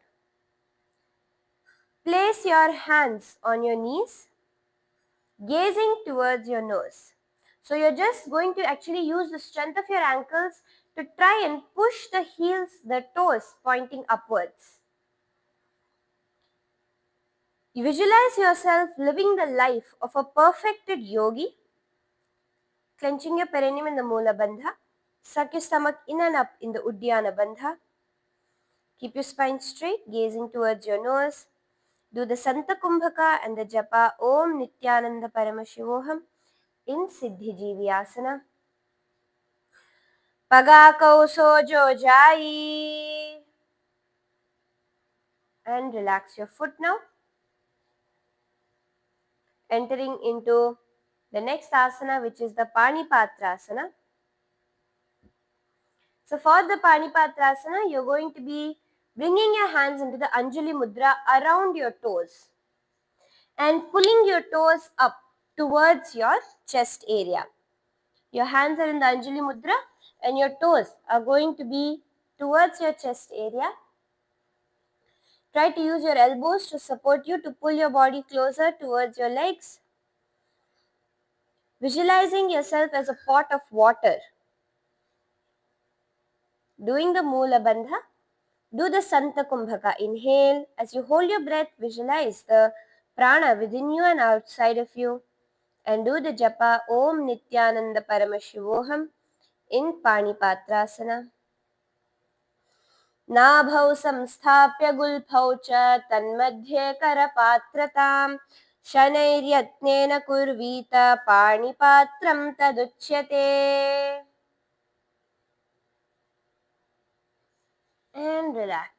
[SPEAKER 1] Place your hands on your knees, gazing towards your nose. So you're just going to actually use the strength of your ankles to try and push the heels, the toes pointing upwards. You visualize yourself living the life of a perfected yogi, clenching your perineum in the moola bandha, suck your stomach in and up in the uddiyana bandha. Keep your spine straight, gazing towards your nose. Do the Santa Kumbhaka and the japa Om Nithyananda Paramashivoham in Siddhi Jivyasana. Pagakau sojo jai. And relax your foot now. Entering into the next asana, which is the Panipatrasana. So for the Panipatrasana, you're going to be bringing your hands into the Anjali Mudra around your toes and pulling your toes up towards your chest area. Your hands are in the Anjali Mudra and your toes are going to be towards your chest area. Try to use your elbows to support you to pull your body closer towards your legs. Visualizing yourself as a pot of water. Doing the Moola Bandha. Do the Santa Kumbhaka. Inhale. As you hold your breath, visualize the prana within you and outside of you. And do the japa Om Nithyananda Paramashivoham in Panipatrasana. नाभौ संस्थाप्य गुल्फौ च तन्मध्ये करपात्रतां शनैर्यत्नेन कुर्वीत पाणिपात्रं तदुच्यते. And relax.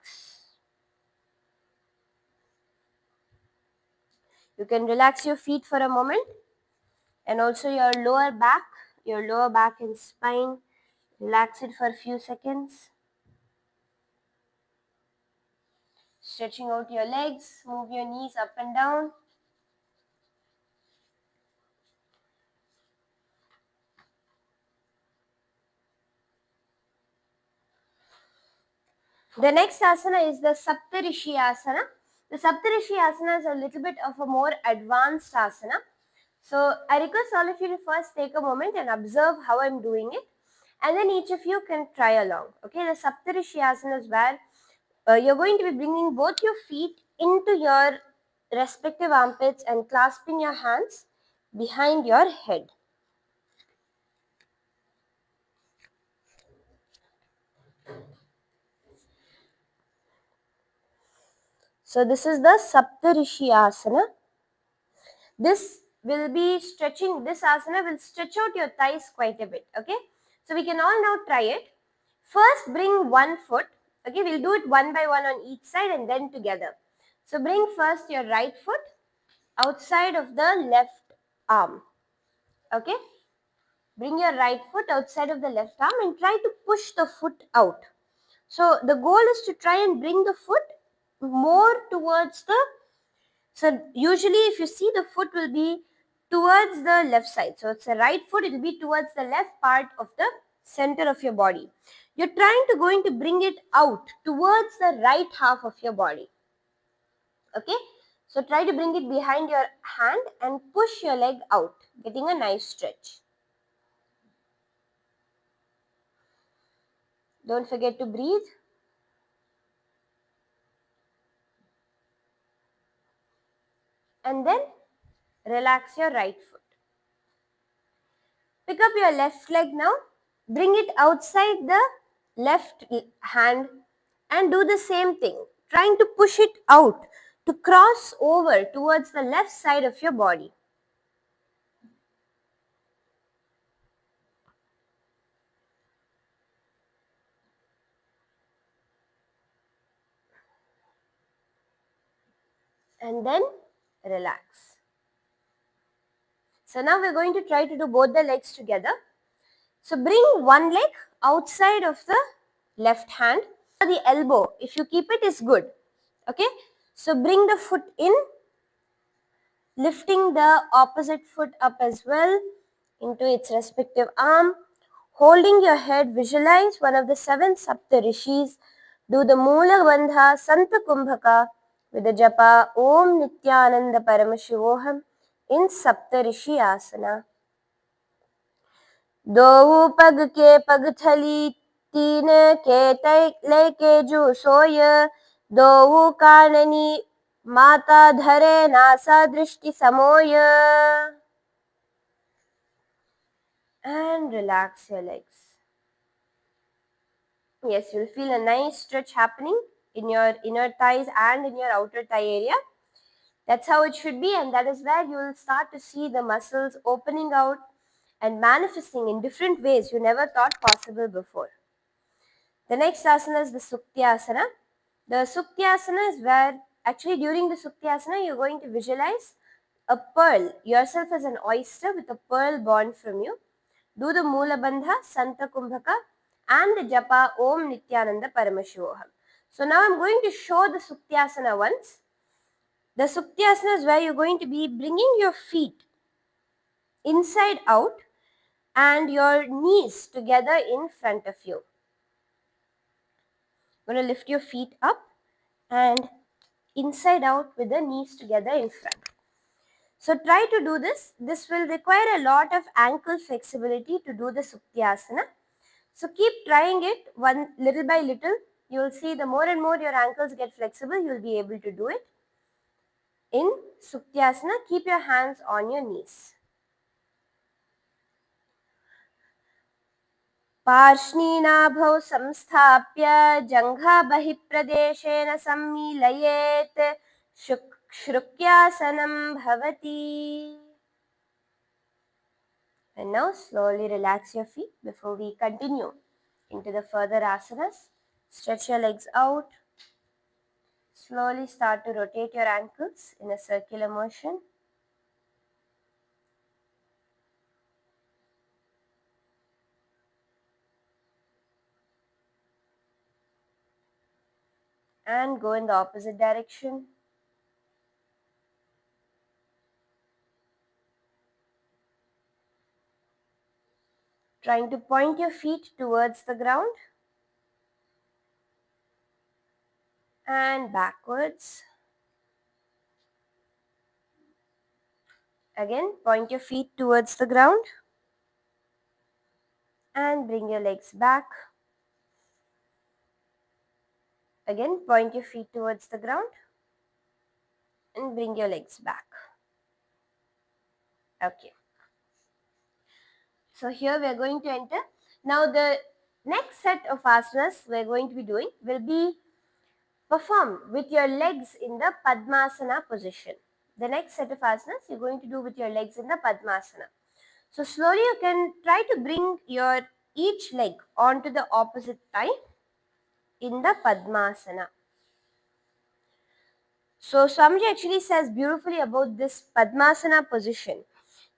[SPEAKER 1] You can relax your feet for a moment and also your lower back and spine. Relax it for a few seconds. Stretching out your legs, move your knees up and down. The next asana is the Saptarishi asana. The Saptarishi asana is a little bit of a more advanced asana. So I request all of you to first take a moment and observe how I'm doing it, and then each of you can try along. Okay, the Saptarishi asana is where you're going to be bringing both your feet into your respective armpits and clasping your hands behind your head. So this is the Saptarishi asana. This will be stretching, this asana will stretch out your thighs quite a bit. Okay, so we can all now try it. First bring one foot. Okay, we'll do it one by one on each side and then together. So bring first your right foot outside of the left arm. Okay, bring your right foot outside of the left arm and try to push the foot out. So the goal is to try and bring the foot more towards the, so usually if you see, the foot will be towards the left side. So it's a right foot, it will be towards the left part of the center of your body. You're trying to going to bring it out towards the right half of your body. Okay, so try to bring it behind your hand and push your leg out, getting a nice stretch. Don't forget to breathe. And then relax your right foot. Pick up your left leg now. Bring it outside the left hand And do the same thing, trying to push it out to cross over towards the left side of your body. And then relax. So now we're going to try to do both the legs together. So bring one leg outside of the left hand. The elbow, if you keep it, is good. Okay. So bring the foot in, lifting the opposite foot up as well into its respective arm. Holding your head, visualize one of the 7 Sapta Rishis. Do the moola bandha Santa Kumbhaka with the japa Om Nithyananda Paramashivoham in Sapta Rishi asana. दो पग के पगथली, तीन के तैले के जू सोय, दो काननी माता धरे नासा दृष्टि समोय. And relax your legs. Yes, you'll feel a nice stretch happening in your inner thighs and in your outer thigh area. That's how it should be, and that is where you will start to see the muscles opening out and manifesting in different ways you never thought possible before. The next asana is the Suktyasana. The Suktyasana is where, actually during the Suktyasana, you're going to visualize a pearl, yourself as an oyster with a pearl born from you. Do the moola bandha, Santa Kumbhaka and the japa Om Nithyananda Paramashivoham. So now I'm going to show the Suktyasana once. The Suktyasana is where you're going to be bringing your feet inside out and your knees together in front of you. You're going to lift your feet up and inside out with the knees together in front. So try to do this. This will require a lot of ankle flexibility to do the Suktyasana. So keep trying it one little by little. You will see the more and more your ankles get flexible, you will be able to do it. In Suktyasana, keep your hands on your knees. पार्ष्णीनाभौ संस्थाप्य जङ्घा बहिप्रदेशेन सम्मीलयेत् श्रुक्यासनं भवति. And now slowly relax your feet before we continue into the further asanas. Stretch your legs out. Slowly start to rotate your ankles in a circular motion. And go in the opposite direction. Trying to point your feet towards the ground. And backwards. Again, point your feet towards the ground. And bring your legs back. Again, point your feet towards the ground. And bring your legs back. Okay. So here we are going to enter. Now the next set of asanas we are going to be doing will be performed with your legs in the Padmasana position. The next set of asanas you're going to do with your legs in the Padmasana. So slowly you can try to bring your each leg onto the opposite thigh in the Padmasana. So Swamiji actually says beautifully about this Padmasana position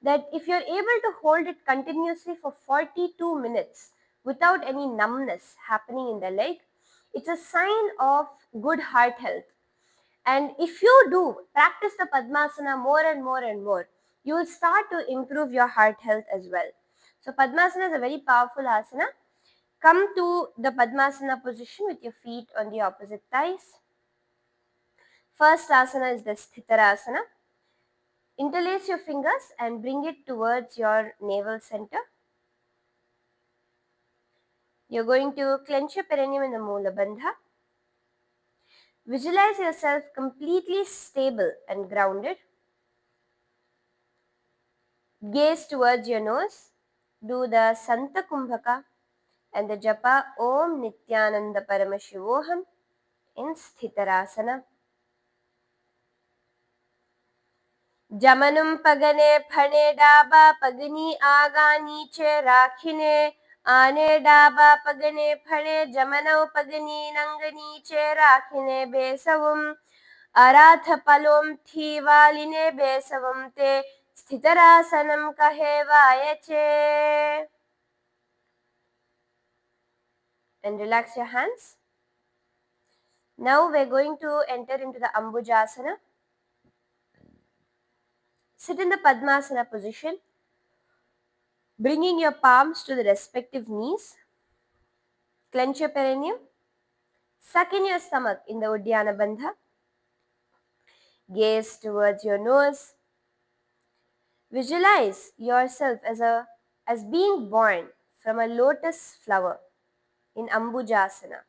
[SPEAKER 1] that if you're able to hold it continuously for 42 minutes without any numbness happening in the leg, it's a sign of good heart health. And if you do practice the Padmasana more and more and more, you will start to improve your heart health as well. So Padmasana is a very powerful asana. Come to the Padmasana position with your feet on the opposite thighs. First asana is the Sthitarasana. Interlace your fingers and bring it towards your navel center. You're going to clench your perineum in the moola bandha. Visualize yourself completely stable and grounded. Gaze towards your nose. Do the Santa Kumbhaka and the japa Om Nithyananda Paramashivoham in Sthitarasana. Jamanum pagane phane daba pagani aga niche rakhine आने डाबा पगने फणे जमनौ पगनी नंग नीचे राखिने बेसवुम अराथ पलोम थी वालिने बेसवुम ते स्थितरासनम कहे वायचे. And relax your hands. Now we're going to enter into the Ambujasana. Sit in the Padmasana position, bringing your palms to the respective knees. Clench your perineum. Suck in your stomach in the Uddiyana Bandha. Gaze towards your nose. Visualize yourself as being born from a lotus flower in Ambujasana.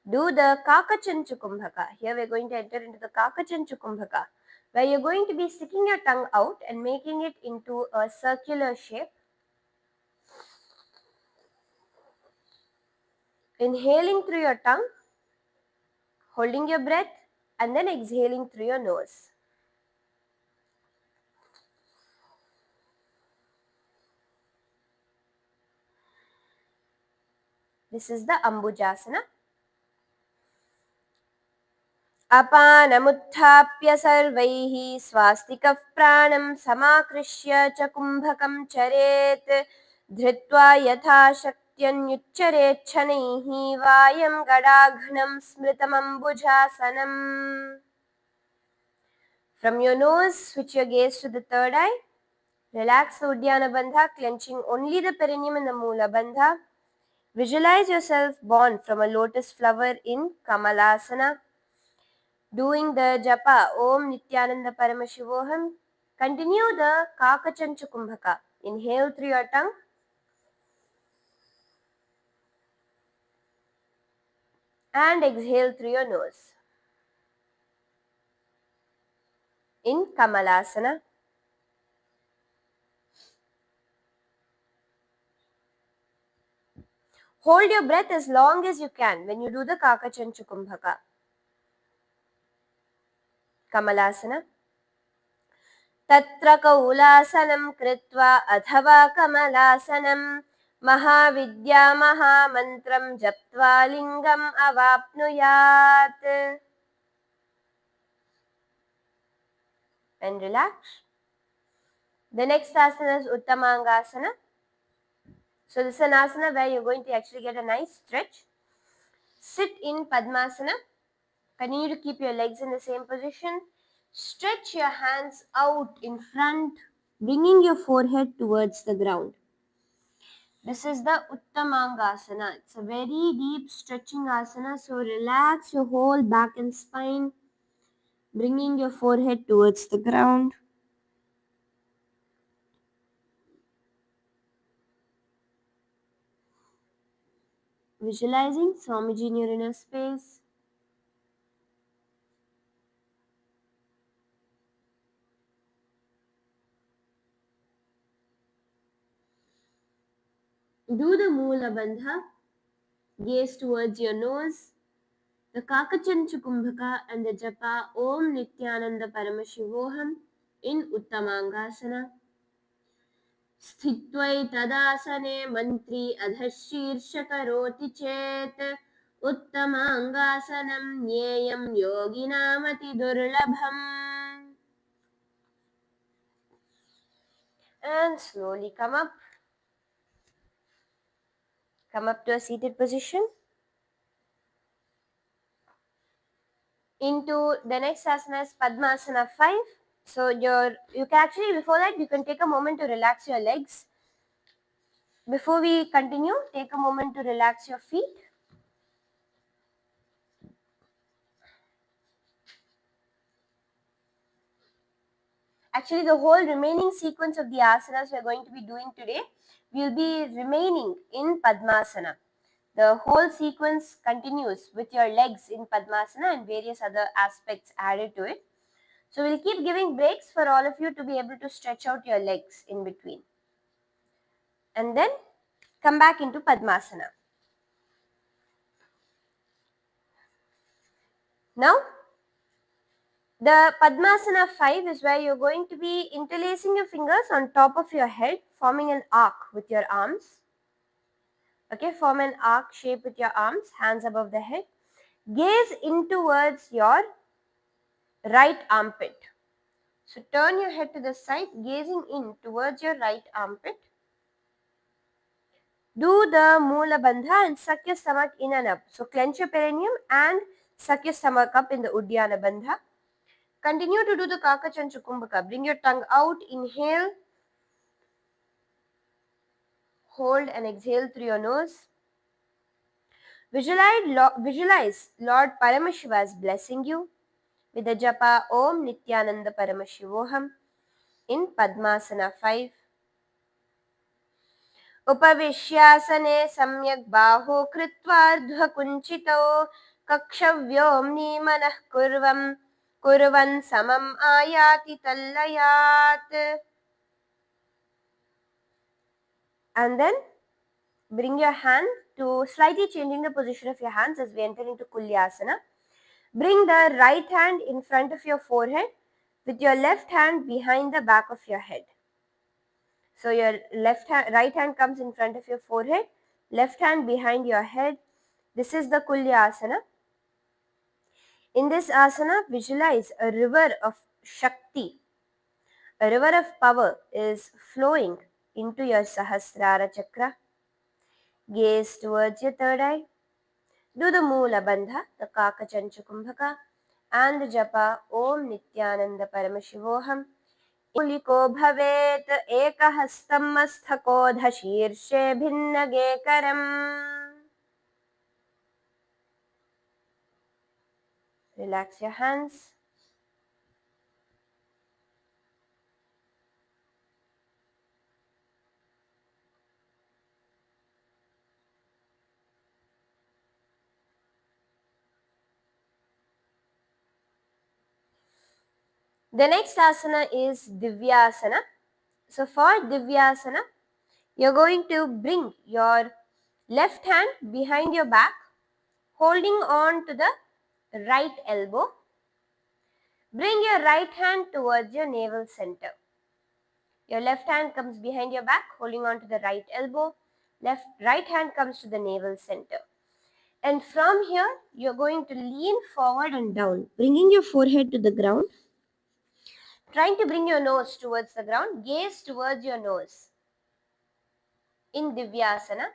[SPEAKER 1] Do the Kakachanchukumbhaka. Here we are going to enter into the Kakachanchukumbhaka, where you are going to be sticking your tongue out and making it into a circular shape. Inhaling through your tongue, holding your breath, and then exhaling through your nose. This is the Ambujasana. अपानमुत्थाप्य सर्वैः स्वास्तिकः प्राणं समाकृष्य च कुम्भकं चरेत् धृत्वा यथाशक्त्यन्युच्चरेत् शनैः वायं गडाघ्नं स्मृतमम्बुजासनम्. From your nose, switch your gaze to the third eye. Relax the Uddiyana Bandha, clenching only the perineum and the moola bandha. Visualize yourself born from a lotus flower in Kamalasana, doing the japa Om Nithyananda Paramashivoham. Continue the Kakachanchu Kumbhaka. Inhale through your tongue and exhale through your nose. In Kamalasana. Hold your breath as long as you can when you do the Kakachanchu Kumbhaka. Kamalasana. तत्र कौलासनं कृत्वा अथवा कमलासनं महाविद्या महामन्त्रं जप्त्वा लिङ्गम् अवाप्नुयात्. And relax. The next asana is Uttamangasana. So this is an asana where you're going to actually get a nice stretch. Sit in Padmasana. Continue to keep your legs in the same position. Stretch your hands out in front, bringing your forehead towards the ground. This is the Uttamangasana. It's a very deep stretching asana. So relax your whole back and spine, bringing your forehead towards the ground. Visualizing Swamiji in your inner space. Do the moola bandha. Gaze towards your nose. The Kakachanchu Kumbhaka and the japa Om Nithyananda Paramashivoham in Uttamangasana. स्थित्वै तदासने मन्त्री अधशीर्षकरोति चेत् उत्तमाङ्गासनं ज्ञेयं योगिनामतिदुर्लभम्. And slowly come up to a seated position. Into the next asana is Padmasana 5. So you can actually, before that, you can take a moment to relax your legs. Before we continue, take a moment to relax your feet. Actually, the whole remaining sequence of the asanas we are going to be doing today will be remaining in Padmasana. The whole sequence continues with your legs in Padmasana and various other aspects added to it. So we'll keep giving breaks for all of you to be able to stretch out your legs in between. And then come back into Padmasana. Now, the Padmasana 5 is where you're going to be interlacing your fingers on top of your head, forming an arc with your arms. Okay, form an arc shape with your arms, hands above the head. Gaze in towards your right armpit. So turn your head to the side, gazing in towards your right armpit. Do the moola bandha and suck your stomach in and up. So clench your perineum and suck your stomach up in the uddiyana bandha. Continue to do the kakachanchu kumbhaka. Bring your tongue out, inhale, hold and exhale through your nose. Visualize Lord Paramashiva is blessing you with the japa Om Nithyananda Paramashivoham in Padmasana 5. उपविश्यासने सम्यक् बाहु कृत्वार्धकुञ्चितौ कक्षव्योम्नि मनः कुर्वन् समम् आयाति तल्लयात्. And then bring your hand to slightly changing the position of your hands as we enter into Kulyasana. Bring the right hand in front of your forehead with your left hand behind the back of your head. So your right hand comes in front of your forehead, left hand behind your head. This is the Kulyasana. In this asana, visualize a river of Shakti. A river of power is flowing into your Sahasrara chakra. Gaze towards your third eye. Do the moola bandha, the kakachanchu kumbhaka, and the japa Om Nithyananda Paramashivoham. मूलिको भवेत् एकहस्तं मस्तकोऽधशीर्षे भिन्नगेकरम्. Relax your hands. The next asana is Divyasana. So for Divyasana, you're going to bring your left hand behind your back, holding on to the right elbow. Bring your right hand towards your navel center. Your left hand comes behind your back, holding on to the right elbow. Right hand comes to the navel center. And from here, you're going to lean forward and down, bringing your forehead to the ground. Trying to bring your nose towards the ground, gaze towards your nose. In Divyasana,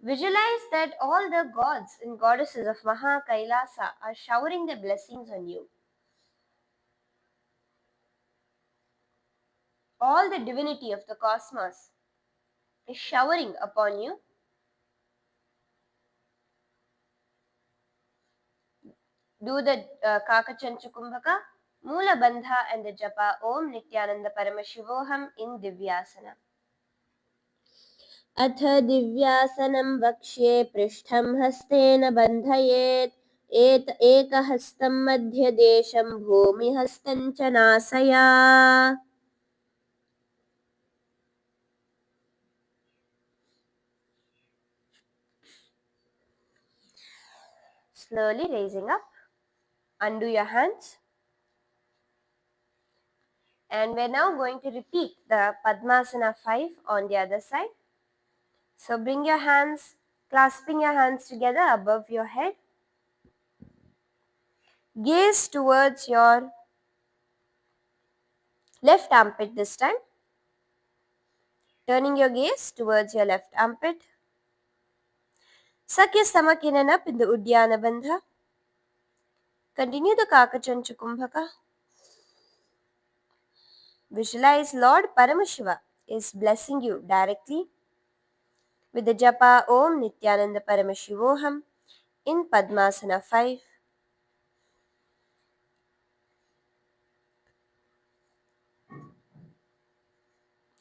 [SPEAKER 1] visualize that all the gods and goddesses of Maha Kailasa are showering their blessings on you. All the divinity of the cosmos is showering upon you. Do the Kakachanchu Kumbhaka, Moola Bandha and the Japa Om Nithyananda Paramashivoham in Divyasana. अथ दिव्यासनं वक्ष्ये पृष्ठं हस्तेन बन्धयेत् एकहस्तं मध्यदेशं भूमिहस्तं च नासया. Slowly raising up, undo your hands. And we're now going to repeat the Padmasana 5 on the other side. So bring your hands, clasping your hands together above your head. Gaze towards your left armpit this time. Turning your gaze towards your left armpit. Suck your stomach in and up in the Uddiyana Bandha. Continue the Kakachanchu Kumbhaka. Visualize Lord Paramashiva is blessing you directly with the japa Om Nithyananda Paramashivoham in Padmasana 5.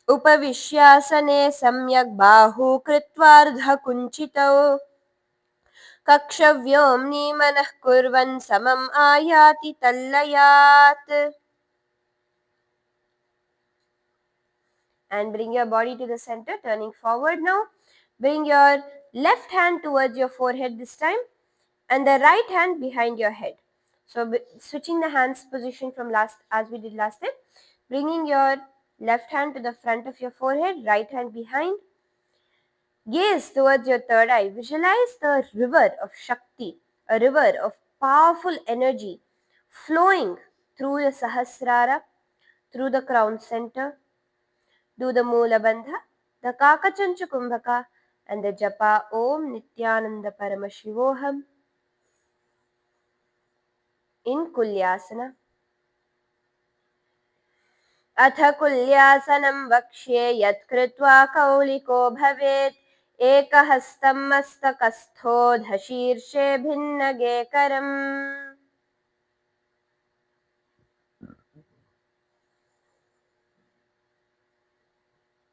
[SPEAKER 1] उपविश्यासने सम्यक् बाहु कृत्वार्धकुञ्चितौ कक्षव्योम्नि मनः कुर्वन् समम् आयाति तल्लयात्. And bring your body to the center, turning forward now. Bring your left hand towards your forehead this time and the right hand behind your head. So switching the hands position from last as we did last time, bringing your left hand to the front of your forehead, right hand behind. Gaze towards your third eye. Visualize the river of Shakti, a river of powerful energy flowing through the Sahasrara, through the crown center. Do the moola bandha, the kakachancha kumbhaka, and the japa Om Nithyananda Paramashivoham in Kulyasana. अथ कुल्यासनं वक्ष्ये यत्कृत्वा कौलिको भवेत् एकहस्तं मस्तकस्थोऽधशीर्षे भिन्नगेकरम्.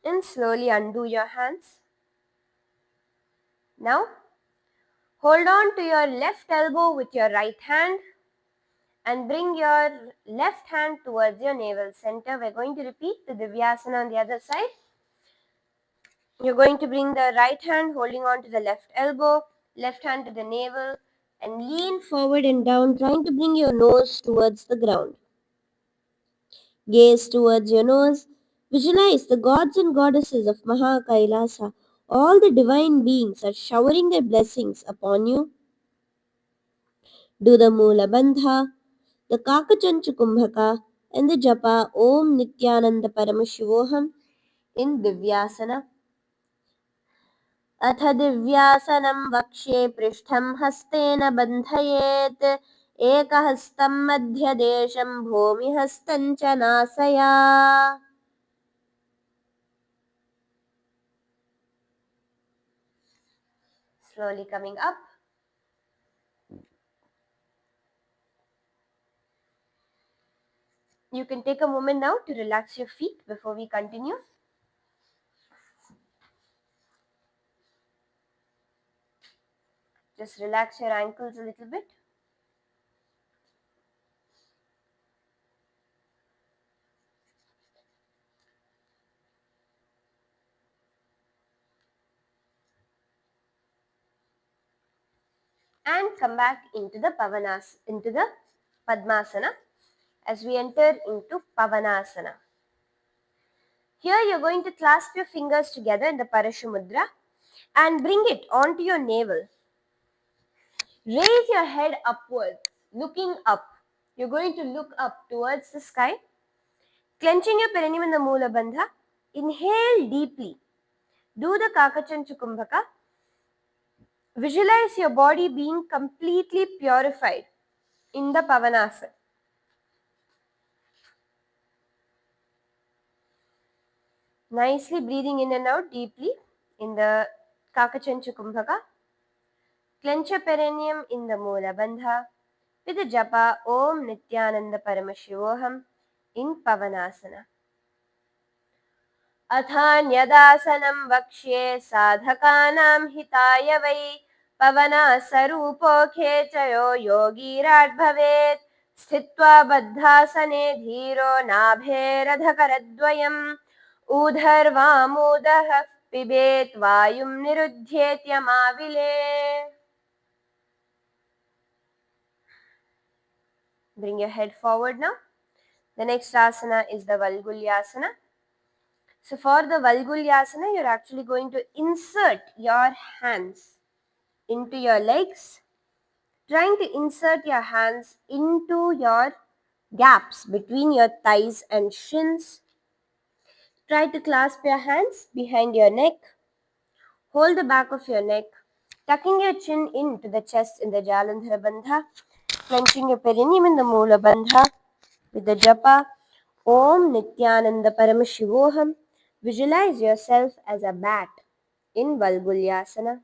[SPEAKER 1] And slowly undo your hands. Now hold on to your left elbow with your right hand and bring your left hand towards your navel center. We're going to repeat the Divyasana on the other side. You're going to bring the right hand holding on to the left elbow, left hand to the navel, and lean forward and down, trying to bring your nose towards the ground. Gaze towards your nose. Visualize the gods and goddesses of Maha Kailasa. All the divine beings are showering their blessings upon you. Do the moola bandha, the kakachancha kumbhaka, and the japa Om Nithyananda Paramashivoham in Divyasana. अथ दिव्यासनं वक्ष्ये पृष्ठं हस्तेन बन्धयेत् एकहस्तं मध्यदेशं भूमिहस्तं च नासया. Slowly coming up. You can take a moment now to relax your feet before we continue. Just relax your ankles a little bit. And come back into the Padmasana as we enter into Pavanasana. Here you're going to clasp your fingers together in the Parashumudra and bring it onto your navel. Raise your head upwards, looking up. You're going to look up towards the sky. Clenching your perineum in the Moola Bandha. Inhale deeply. Do the Kakachancha Kumbhaka. Visualize your body being completely purified in the Pavanasana. Nicely breathing in and out deeply in the Kakachancha Kumbhaka. Clench your perineum in the Moola Bandha with the japa Om Nithyananda Paramashivoham in Pavanasana. अथान्यदासनं वक्ष्ये साधकानां हिताय वै पवनासरूपोऽखेचयो योगीराट् भवेत् स्थित्वा बद्धासने धीरो नाभेरधकरद्वयम् ऊर्ध्वमूदः पिबेत् वायुं निरुध्येत्यमाविले. Bring your head forward now. The next asana is the Valgulyasana. So for the Valgulyasana, you're actually going to insert your hands into your legs, trying to insert your hands into your gaps between your thighs and shins. Try to clasp your hands behind your neck. Hold the back of your neck, tucking your chin into the chest in the Jalandhara Bandha, clenching your perineum in the Moola Bandha with the japa Om Nithyananda Paramashivoham. Visualize yourself as a bat in Valgulyasana.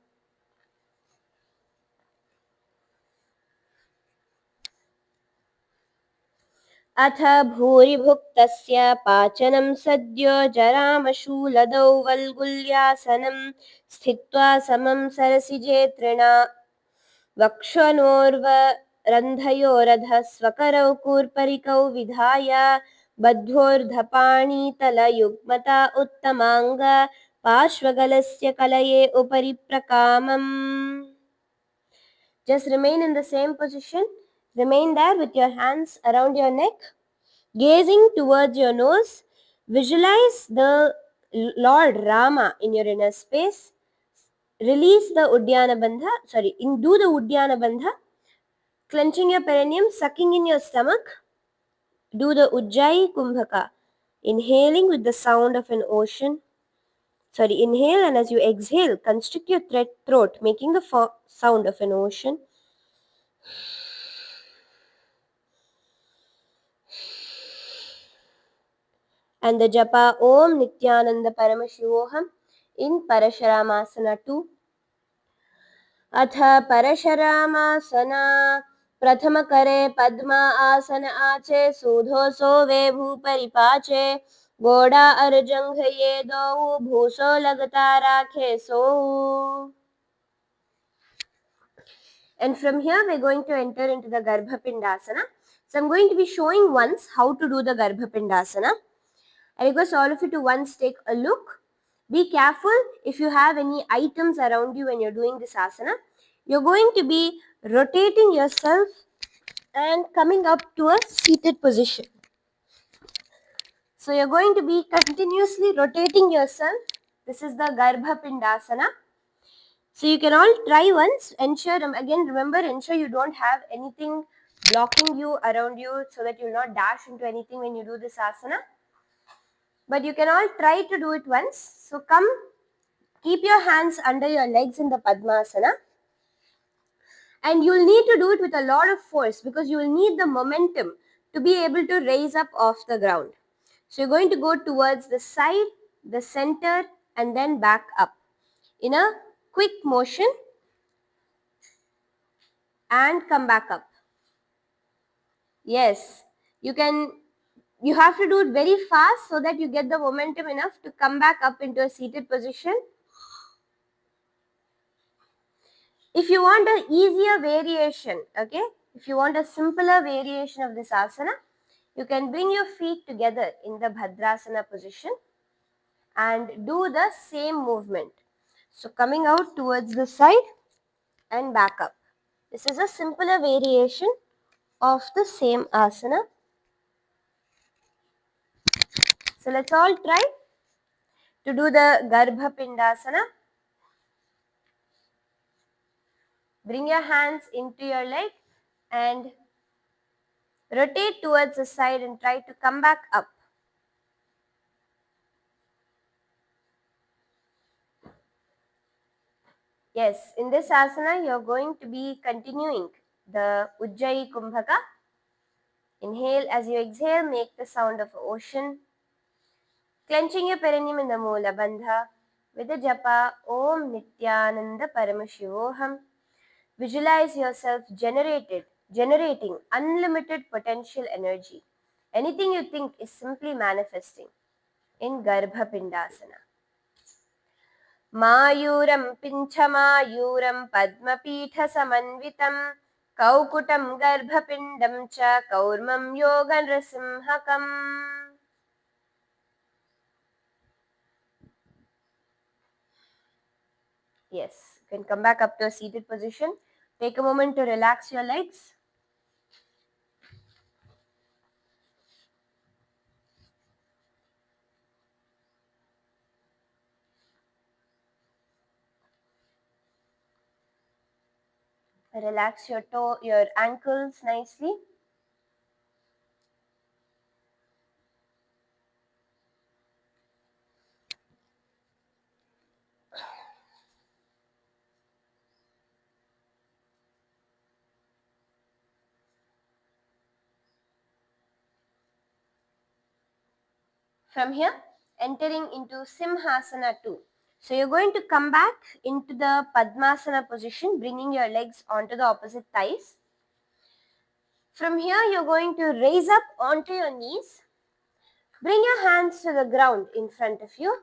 [SPEAKER 1] अथ भूरिभुक्तस्य पाचनं सद्यो जरामशूलदौ वल्गुल्यासनं स्थित्वा समं सरसिजे तृणा वक्षोर्ध्वरन्ध्रयोरधः स्वकरौ कूर्परिकौ विधाय बद्धोर्धपाणितलयुग्मता उत्तमाङ्ग पार्श्वगलस्य कलये उपरि प्रकामम्. Just remain in the same position. Remain there with your hands around your neck, gazing towards your nose. Visualize the Lord Rama in your inner space. Release the Uddiyana Bandha. Do the Uddiyana Bandha. Clenching your perineum, sucking in your stomach. Do the Ujjayi Kumbhaka. Inhaling with the sound of an ocean. Inhale, and as you exhale, constrict your throat, making the sound of an ocean. And the japa Om Nithyananda Paramashivoham in Parasharamasana 2. अथ परशरामासना प्रथम करे पद्मा आसन आचे सूधो सोवे भूपरिपाचे गोड़ा अर्जंघ ये दो भूसो लगता राखे सो. And from here we're going to enter into the Garbhapindasana. So I'm going to be showing once how to do the Garbhapindasana. I request all of you to once take a look. Be careful if you have any items around you when you're doing this asana. You're going to be rotating yourself and coming up to a seated position. So you're going to be continuously rotating yourself. This is the Garbhapindasana. So you can all try once. Ensure you don't have anything blocking you around you so that you'll not dash into anything when you do this asana. But you can all try to do it once. So come, keep your hands under your legs in the Padmasana. And you'll need to do it with a lot of force because you will need the momentum to be able to raise up off the ground. So you're going to go towards the side, the center, and then back up in a quick motion and come back up. Yes, you have to do it very fast so that you get the momentum enough to come back up into a seated position. If you want an easier variation, okay, if you want a simpler variation of this asana, you can bring your feet together in the Bhadrasana position and do the same movement. So coming out towards the side and back up. This is a simpler variation of the same asana. So let's all try to do the Garbha Pindasana. Bring your hands into your leg and rotate towards the side and try to come back up. Yes, in this asana, you're going to be continuing the Ujjayi Kumbhaka. Inhale, as you exhale, make the sound of ocean. Clenching your perineum in the moola bandha with the japa Om Nithyananda Paramashivoham. Visualize yourself generating unlimited potential energy. Anything you think is simply manifesting in Garbha Pindasana. मायूरं पिञ्छमायूरं पद्मपीठसमन्वितं कौकुटं गर्भपिण्डं च कौर्मं योगनृसिंहकम्. Yes, you can come back up to a seated position. Take a moment to relax your legs. Relax your ankles nicely. From here, entering into Simhasana 2. So you're going to come back into the Padmasana position, bringing your legs onto the opposite thighs. From here, you're going to raise up onto your knees. Bring your hands to the ground in front of you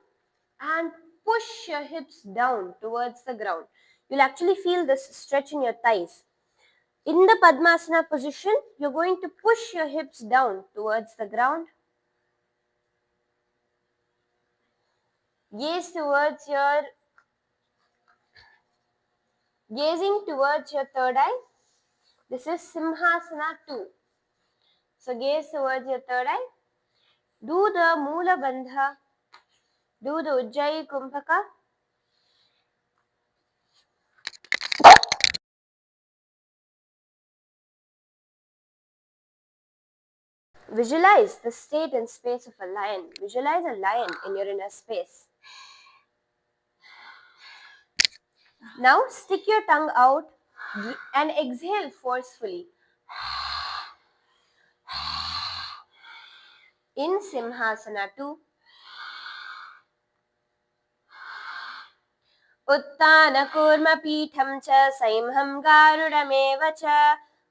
[SPEAKER 1] and push your hips down towards the ground. You'll actually feel this stretch in your thighs. In the Padmasana position, you're going to push your hips down towards the ground. Gaze towards your Gazing towards your third eye. This is Simhasana 2. So gaze towards your third eye. Do the moola bandha. Do the ujjayi kumbhaka. Visualize the state and space of a lion. Visualize a lion in your inner space. Now stick your tongue out and exhale forcefully. In Simhasana 2. उत्तानकूर्मपीठं च सैंहं गारुडमेव च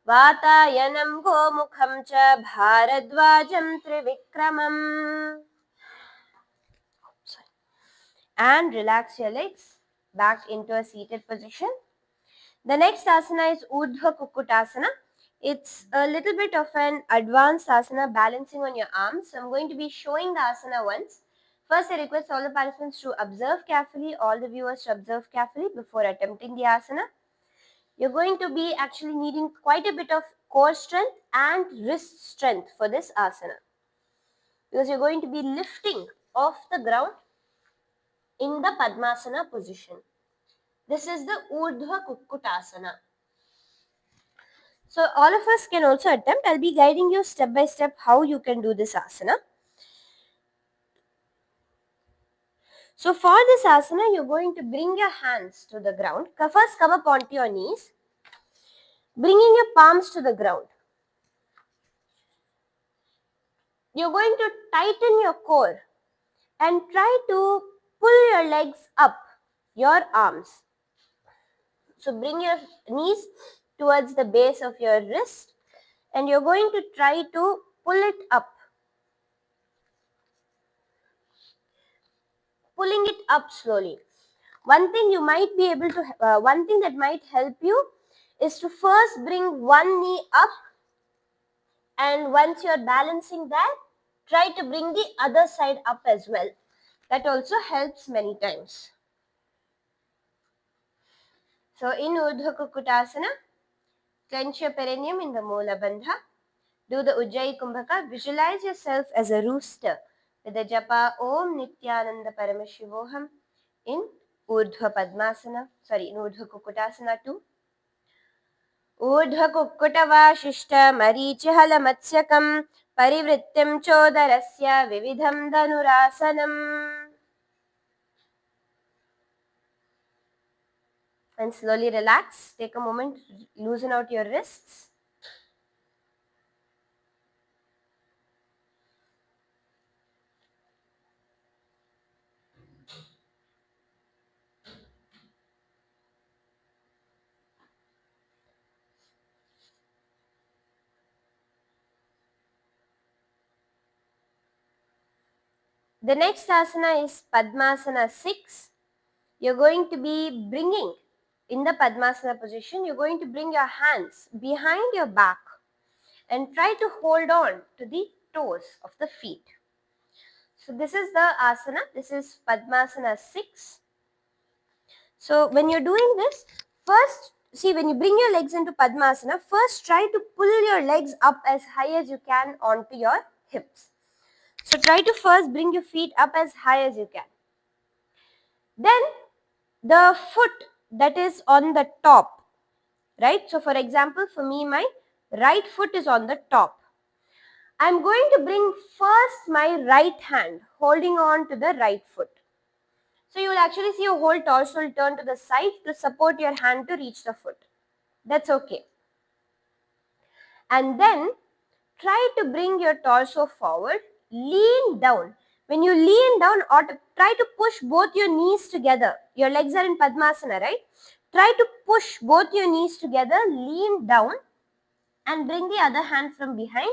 [SPEAKER 1] वातायनं गोमुखं च भारद्वाजं त्रिविक्रमम्. And relax your legs back into a seated position. The next asana is Urdhva Kukutasana. It's a little bit of an advanced asana balancing on your arms. So I'm going to be showing the asana once. First, I request all the participants to observe carefully, all the viewers to observe carefully before attempting the asana. You're going to be actually needing quite a bit of core strength and wrist strength for this asana, because you're going to be lifting off the ground in the Padmasana position. This is the Urdhva Kukutasana. So all of us can also attempt. I'll be guiding you step by step how you can do this asana. So for this asana, you're going to bring your hands to the ground. First come up onto your knees, bringing your palms to the ground. You're going to tighten your core and try to pull your legs up, your arms. So bring your knees towards the base of your wrist and you're going to try to pull it up. Pulling it up slowly. One thing that might help you is to first bring one knee up, and once you're balancing that, try to bring the other side up as well. That also helps many times. So in Urdhva Kukutasana, clench your perineum in the moola bandha. Do the ujjayi kumbhaka. Visualize yourself as a rooster with the japa Om Nithyananda Paramashivoham in Urdhva Kukutasana 2. ऊर्ध्वकुक्कुटवाशिष्ट मरीचिहलमत्स्यकं परिवृत्तिं चोदरस्य विविधं धनुरासनम्. And slowly relax. Take a moment, loosen out your wrists. The next asana is Padmasana 6. You're going to be bringing, in the Padmasana position, you're going to bring your hands behind your back and try to hold on to the toes of the feet. So this is the asana. This is Padmasana 6. So when you're doing this, first, see, when you bring your legs into Padmasana, first try to pull your legs up as high as you can onto your hips. So try to first bring your feet up as high as you can. Then the foot that is on the top, right? So for example, for me, my right foot is on the top. I'm going to bring first my right hand holding on to the right foot. So you will actually see your whole torso will turn to the side to support your hand to reach the foot. That's okay. And then try to bring your torso forward, lean down. When you lean down, try to push both your knees together. Your legs are in Padmasana, right? Try to push both your knees together, lean down and bring the other hand from behind.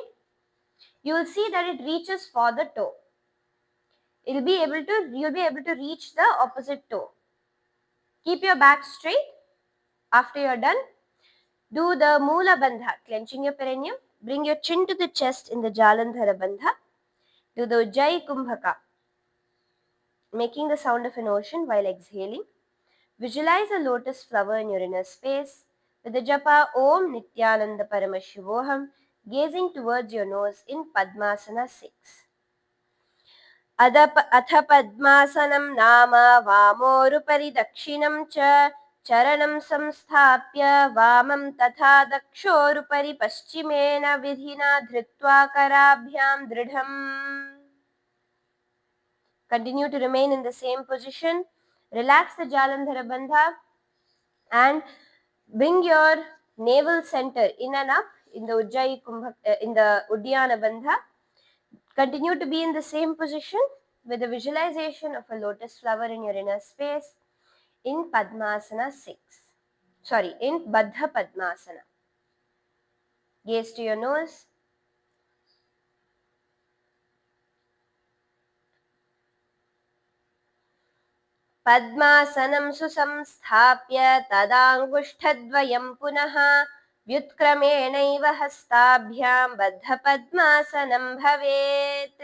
[SPEAKER 1] You will see that it reaches for the toe. You'll be able to reach the opposite toe. Keep your back straight. After you're done, do the moola bandha, clenching your perineum. Bring your chin to the chest in the jalandhara bandha. Do the ujjayi kumbhaka, making the sound of an ocean while exhaling. Visualize a lotus flower in your inner space with the japa Om Nithyananda Paramashivoham gazing towards your nose in Padmasana 6. अथ पद्मासनं नाम वामोरुपरि दक्षिणं च चरणं संस्थाप्य वामं तथा दक्षोरुपरि पश्चिमेन विधिना धृत्वा कराभ्यां दृढम्. Continue to remain in the same position. Relax the Jalandhara Bandha and bring your navel center in and up in the Uddiyana Bandha. Continue to be in the same position with the visualization of a lotus flower in your inner space in Padmasana 6. In Baddha Padmasana. Gaze to your nose. Padmasanam susamsthapya tadangushthadvayam punaha vyutkramenaiva hastabhyam Baddha Padmasanam bhavet.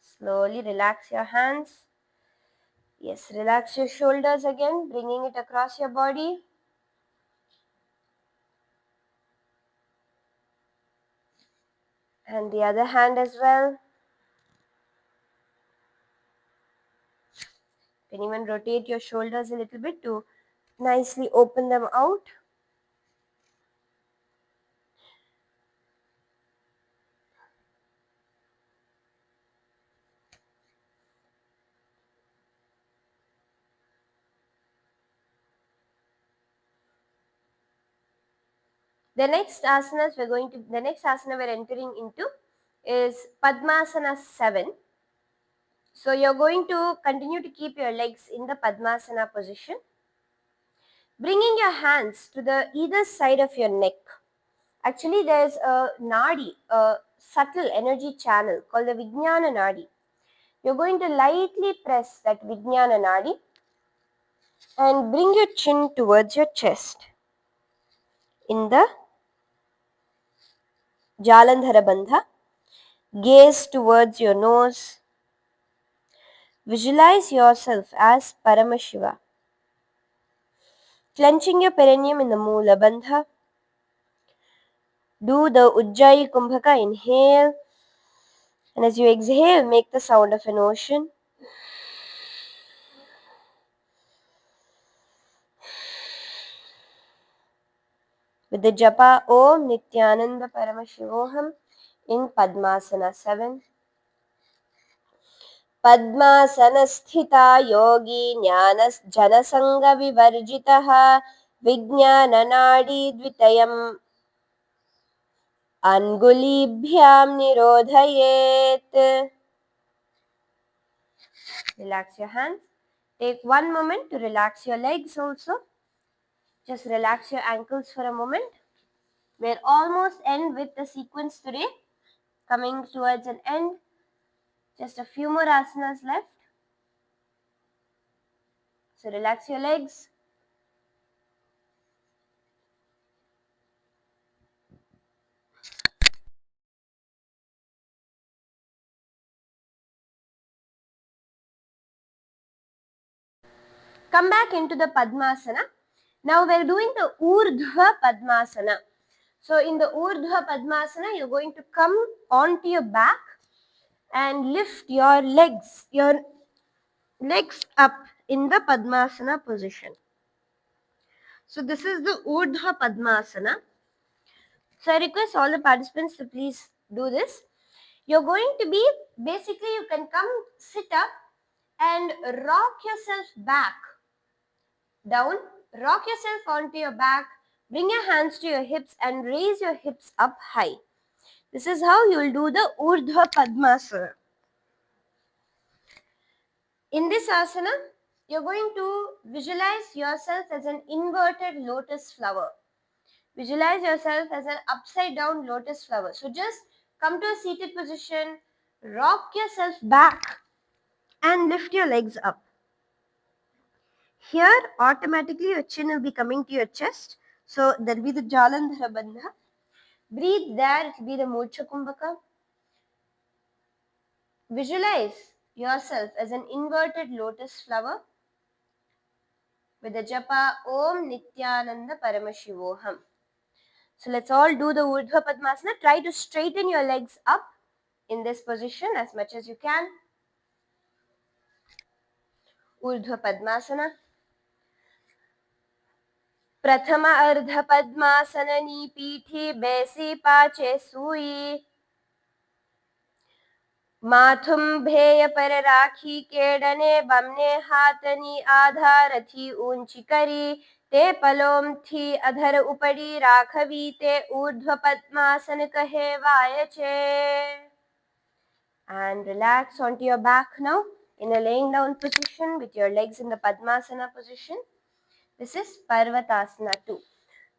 [SPEAKER 1] Slowly relax your hands. Yes, relax your shoulders again, bringing it across your body. And the other hand as well. Can even rotate your shoulders a little bit to nicely open them out. The next asana we're entering into is Padmasana 7. So you're going to continue to keep your legs in the Padmasana position, bringing your hands to the either side of your neck. Actually, there's a nadi, a subtle energy channel called the Vijnana Nadi. You're going to lightly press that Vijnana Nadi and bring your chin towards your chest in the Jalandhara Bandha. Gaze towards your nose. Visualize yourself as Paramashiva. Clenching your perineum in the moola bandha. Do the Ujjayi Kumbhaka inhale. And as you exhale, make the sound of an ocean. With the japa Om Nithyananda Paramashivoham in Padmasana 7. पद्मासनस्थिता Yogi जनसङ्गविवर्जितः विज्ञाननाडीद्वितयम् अंगुलीभ्यां निरोधयेत्. Relax your hands. Take one moment to relax your legs also. Just relax your ankles for a moment. We're almost end with the sequence today. Coming towards an end. Just a few more asanas left. So relax your legs. Come back into the Padmasana. Now we're doing the Urdhva Padmasana. So in the Urdhva Padmasana, you're going to come onto your back and lift your legs up in the Padmasana position. So this is the Urdhva Padmasana. So I request all the participants to please do this. You're going to be, basically you can come sit up and rock yourself back, down, rock yourself onto your back, bring your hands to your hips and raise your hips up high. This is how you will do the Urdhva Padmasana. In this asana, you're going to visualize yourself as an inverted lotus flower. Visualize yourself as an upside down lotus flower. So just come to a seated position, rock yourself back and lift your legs up. Here, automatically your chin will be coming to your chest. So there will be the Jalandhara Bandha. Breathe there, it will be the Moksha Kumbhaka. Visualize yourself as an inverted lotus flower. with the japa Om Nithyananda Paramashivoham. So let's all do the Urdhva Padmasana. Try to straighten your legs up in this position as much as you can. Urdhva Padmasana. Prathama Ardha Padmasana Piti Besi Pache Sui. माथुम भेय पर राखी केडने बमने हाथनी आधार थी ऊंची करी ते पलोम थी अधर उपड़ी राखवी ते ऊर्ध्व पद्मासन कहे वायचे. And relax onto your back now in a laying down position with your legs in the Padmasana position. This is Parvatasana 2.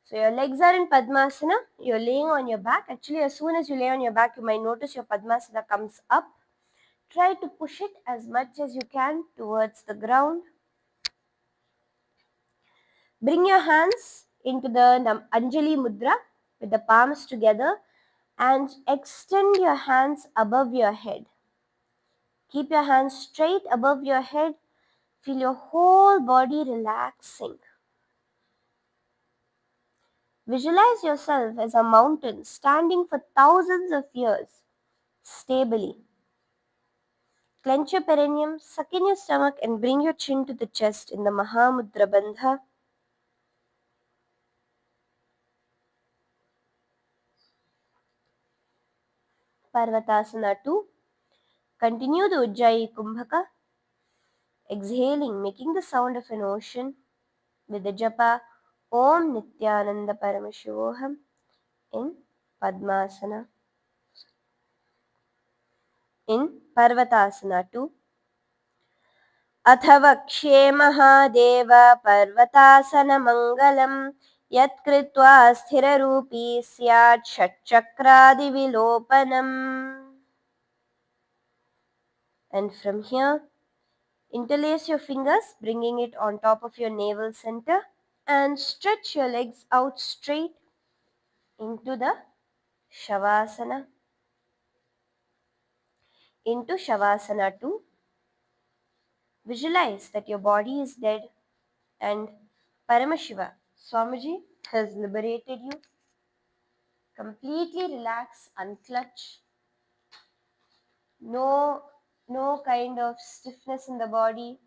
[SPEAKER 1] So your legs are in Padmasana, you're laying on your back. Actually, as soon as you lay on your back, you might notice your Padmasana comes up. Try to push it as much as you can towards the ground. Bring your hands into the Anjali Mudra with the palms together and extend your hands above your head. Keep your hands straight above your head. Feel your whole body relaxing. Visualize yourself as a mountain standing for thousands of years, stably. Clench your perineum, suck in your stomach and bring your chin to the chest in the Mahamudra Bandha. Parvatasana 2. Continue the Ujjayi Kumbhaka. Exhaling, making the sound of an ocean with the japa Om Nithyananda Paramashivoham in Padmasana. In Parvatasana 2. अथवक्ष्ये Mahadev पर्वतासनमङ्गलं यत्कृत्वा स्थिररूपी स्यात् षट्चक्रादिविलोपनम्. And from here, interlace your fingers, bringing it on top of your navel center, and stretch your legs out straight into the Shavasana. Into Shavasana 2. Visualize that your body is dead and Paramashiva, Swamiji, has liberated you. Completely relax, unclutch. No kind of stiffness in the body.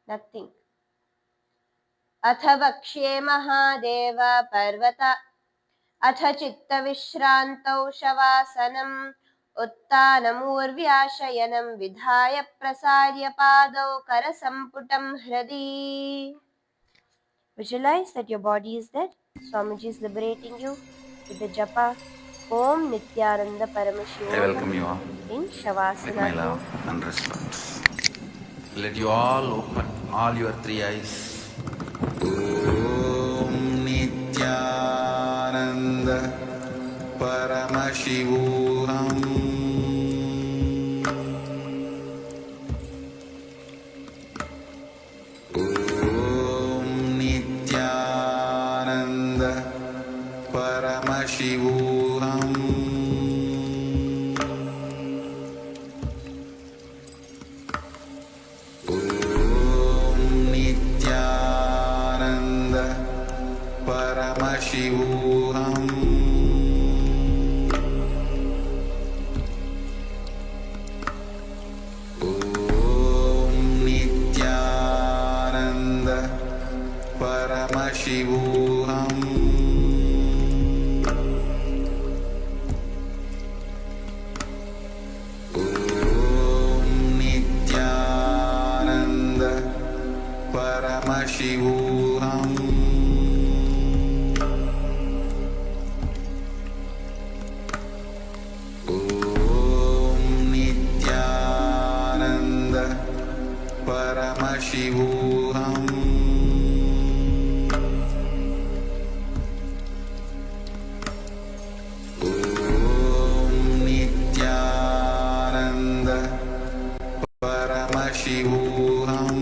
[SPEAKER 1] Nothing. अथ वक्ष्ये महादेव पर्वत अथ चित्तविश्रान्तौ शवासनम् उत्तानमूर्व्याशयनं विधाय प्रसार्य पादौ करसम्पुटं हृदि. Visualize that your body is dead. Swamiji is liberating you with the japa Om Nithyananda Paramashivoham.
[SPEAKER 3] I welcome you all
[SPEAKER 1] In Shavasana.
[SPEAKER 3] with my love and respect. Let you all open all your three eyes. Om Nithyananda Paramashivoham. Om Nithyananda Paramashivoham. Om Nithyananda Paramashivoham. Om Nithyananda Paramashivoham. Om Nithyananda Paramashivoham. Om Nithyananda Paramashivoham. Om Nithyananda Paramashivoham.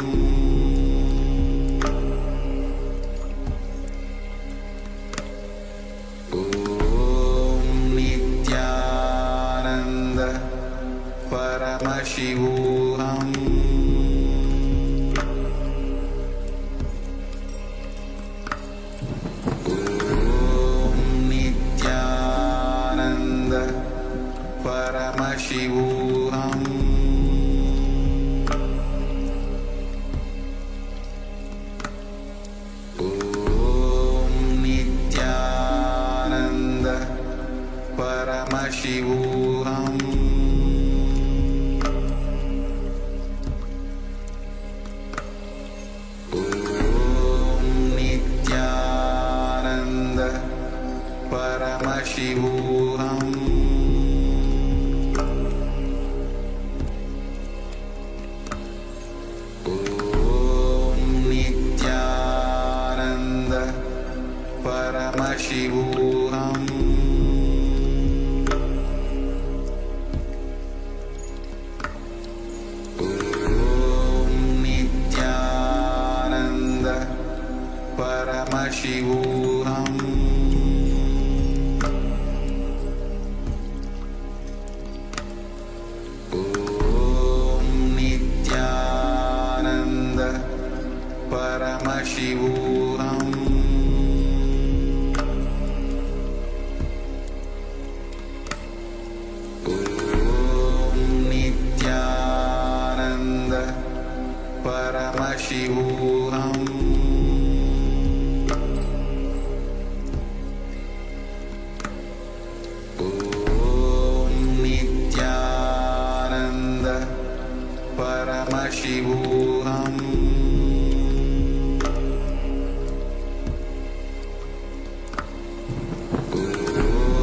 [SPEAKER 3] Om Nithyananda Paramashivoham. Paramashivoham. Om Nithyananda Paramashivoham. Om Nithyananda Paramashivoham. Paramashivoham. Om Nithyananda Paramashivoham. Om Nithyananda Paramashivoham. Paramashivoham. Om Nithyananda Paramashivoham.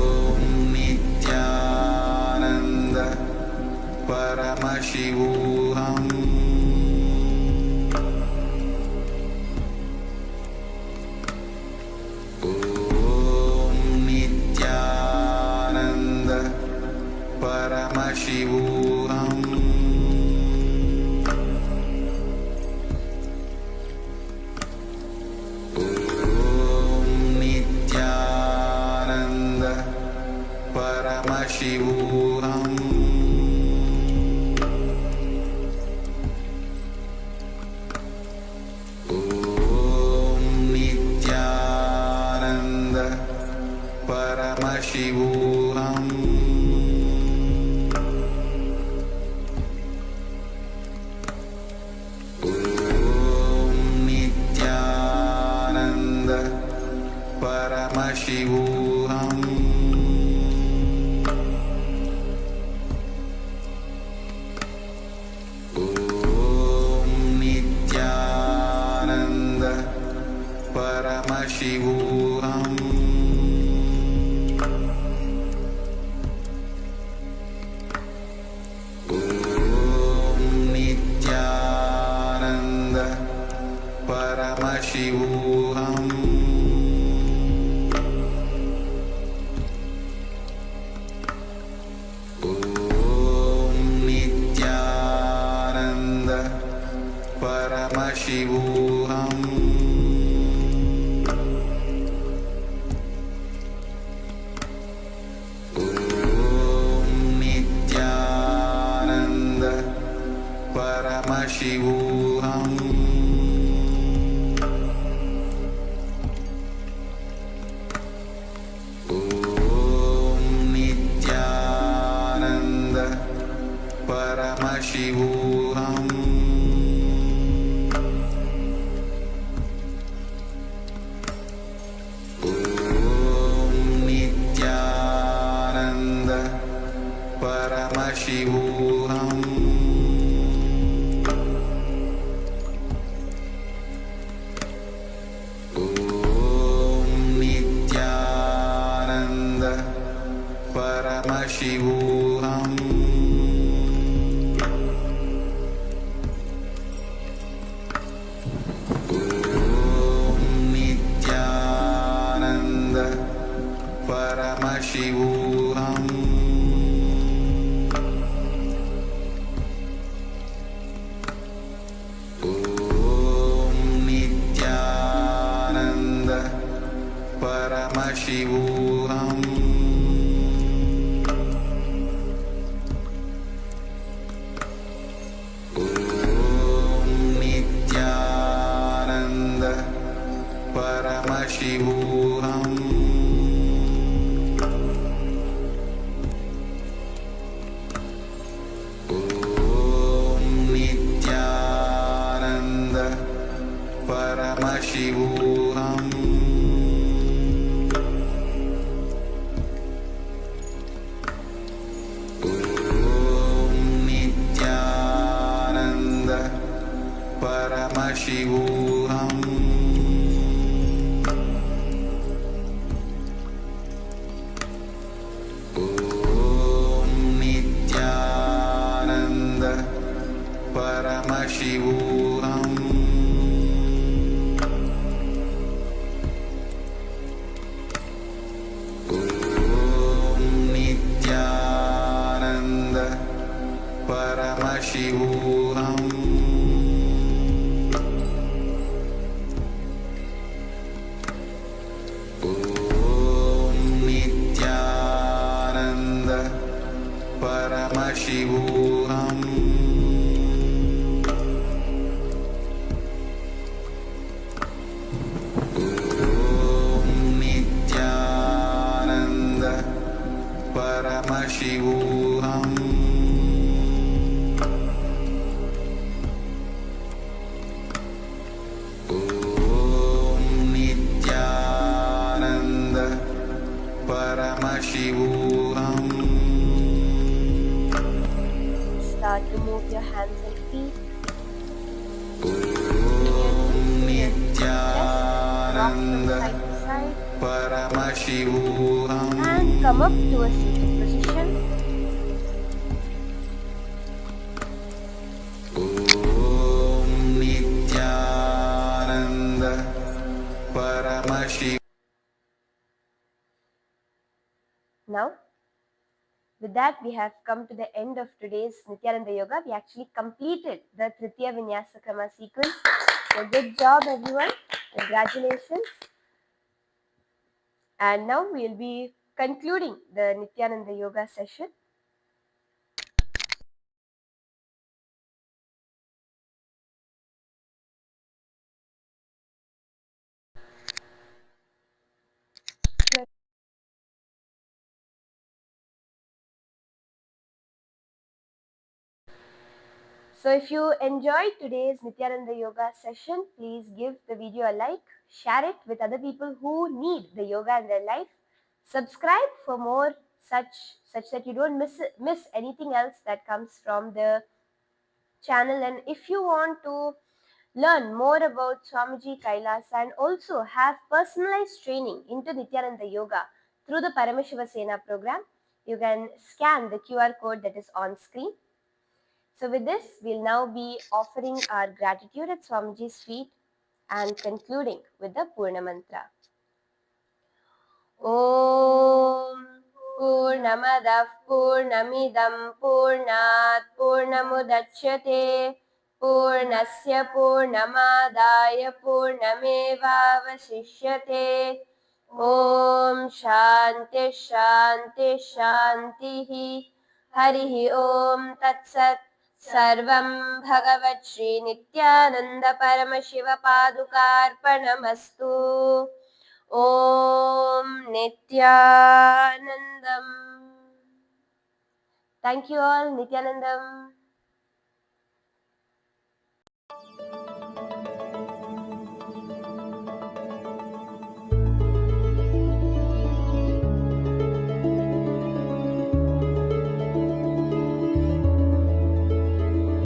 [SPEAKER 3] Om Nithyananda Paramashivoham. Paramashivoham. Om Nithyananda Paramashivoham. Om Nithyananda Paramashivoham. Paramashivoham. Om Nithyananda Paramashivoham. Om Nithyananda Paramashivoham. Paramashivoham. Om Nithyananda Paramashivoham. Om Nithyananda Paramashivoham. Paramashivoham. Om Nithyananda Paramashivoham. Om Nithyananda Paramashivoham. Paramashivoham. Om Nithyananda Paramashivoham. Paramashivoham. Om Nithyananda Paramashivoham. Om Nithyananda Paramashivoham. Om Nithyananda Paramashivoham. Om Nithyananda Paramashivoham. Om Nithyananda Paramashivoham.
[SPEAKER 1] Start to move your hands and feet.
[SPEAKER 3] Om Nithyananda
[SPEAKER 1] Rock from side to side
[SPEAKER 3] Paramashivoham.
[SPEAKER 1] and come up to a seated position.
[SPEAKER 3] Om Nithyananda Paramashivoham.
[SPEAKER 1] Now, with that, we have come to the end of today's Nithyananda Yoga. We actually completed the Trithiya Vinyasa Krama sequence. So, good job, everyone. Congratulations. And now we will be concluding the Nithyananda Yoga session. So if you enjoyed today's Nithyananda Yoga session, please give the video a like, share it with other people who need the yoga in their life. Subscribe for more such that you don't miss anything else that comes from the channel. And if you want to learn more about Swamiji Kailas and also have personalized training into Nithyananda Yoga through the Paramashiva Sena program, you can scan the QR code that is on screen. So with this, we'll now be offering our gratitude at Swamiji's feet and concluding with the Purna Mantra. Om Purnamadah Purnamidam Purnat Purnamudachyate Purnasya Purnamadaya Purnamevavasishyate. Om Shanti Shanti Shanti. Harihi Om Tat Sat. Sarvam Bhagavat Shri Nithyananda Paramashiva Padukarpanamastu. Om Nithyanandam. Thank you all, Nithyanandam.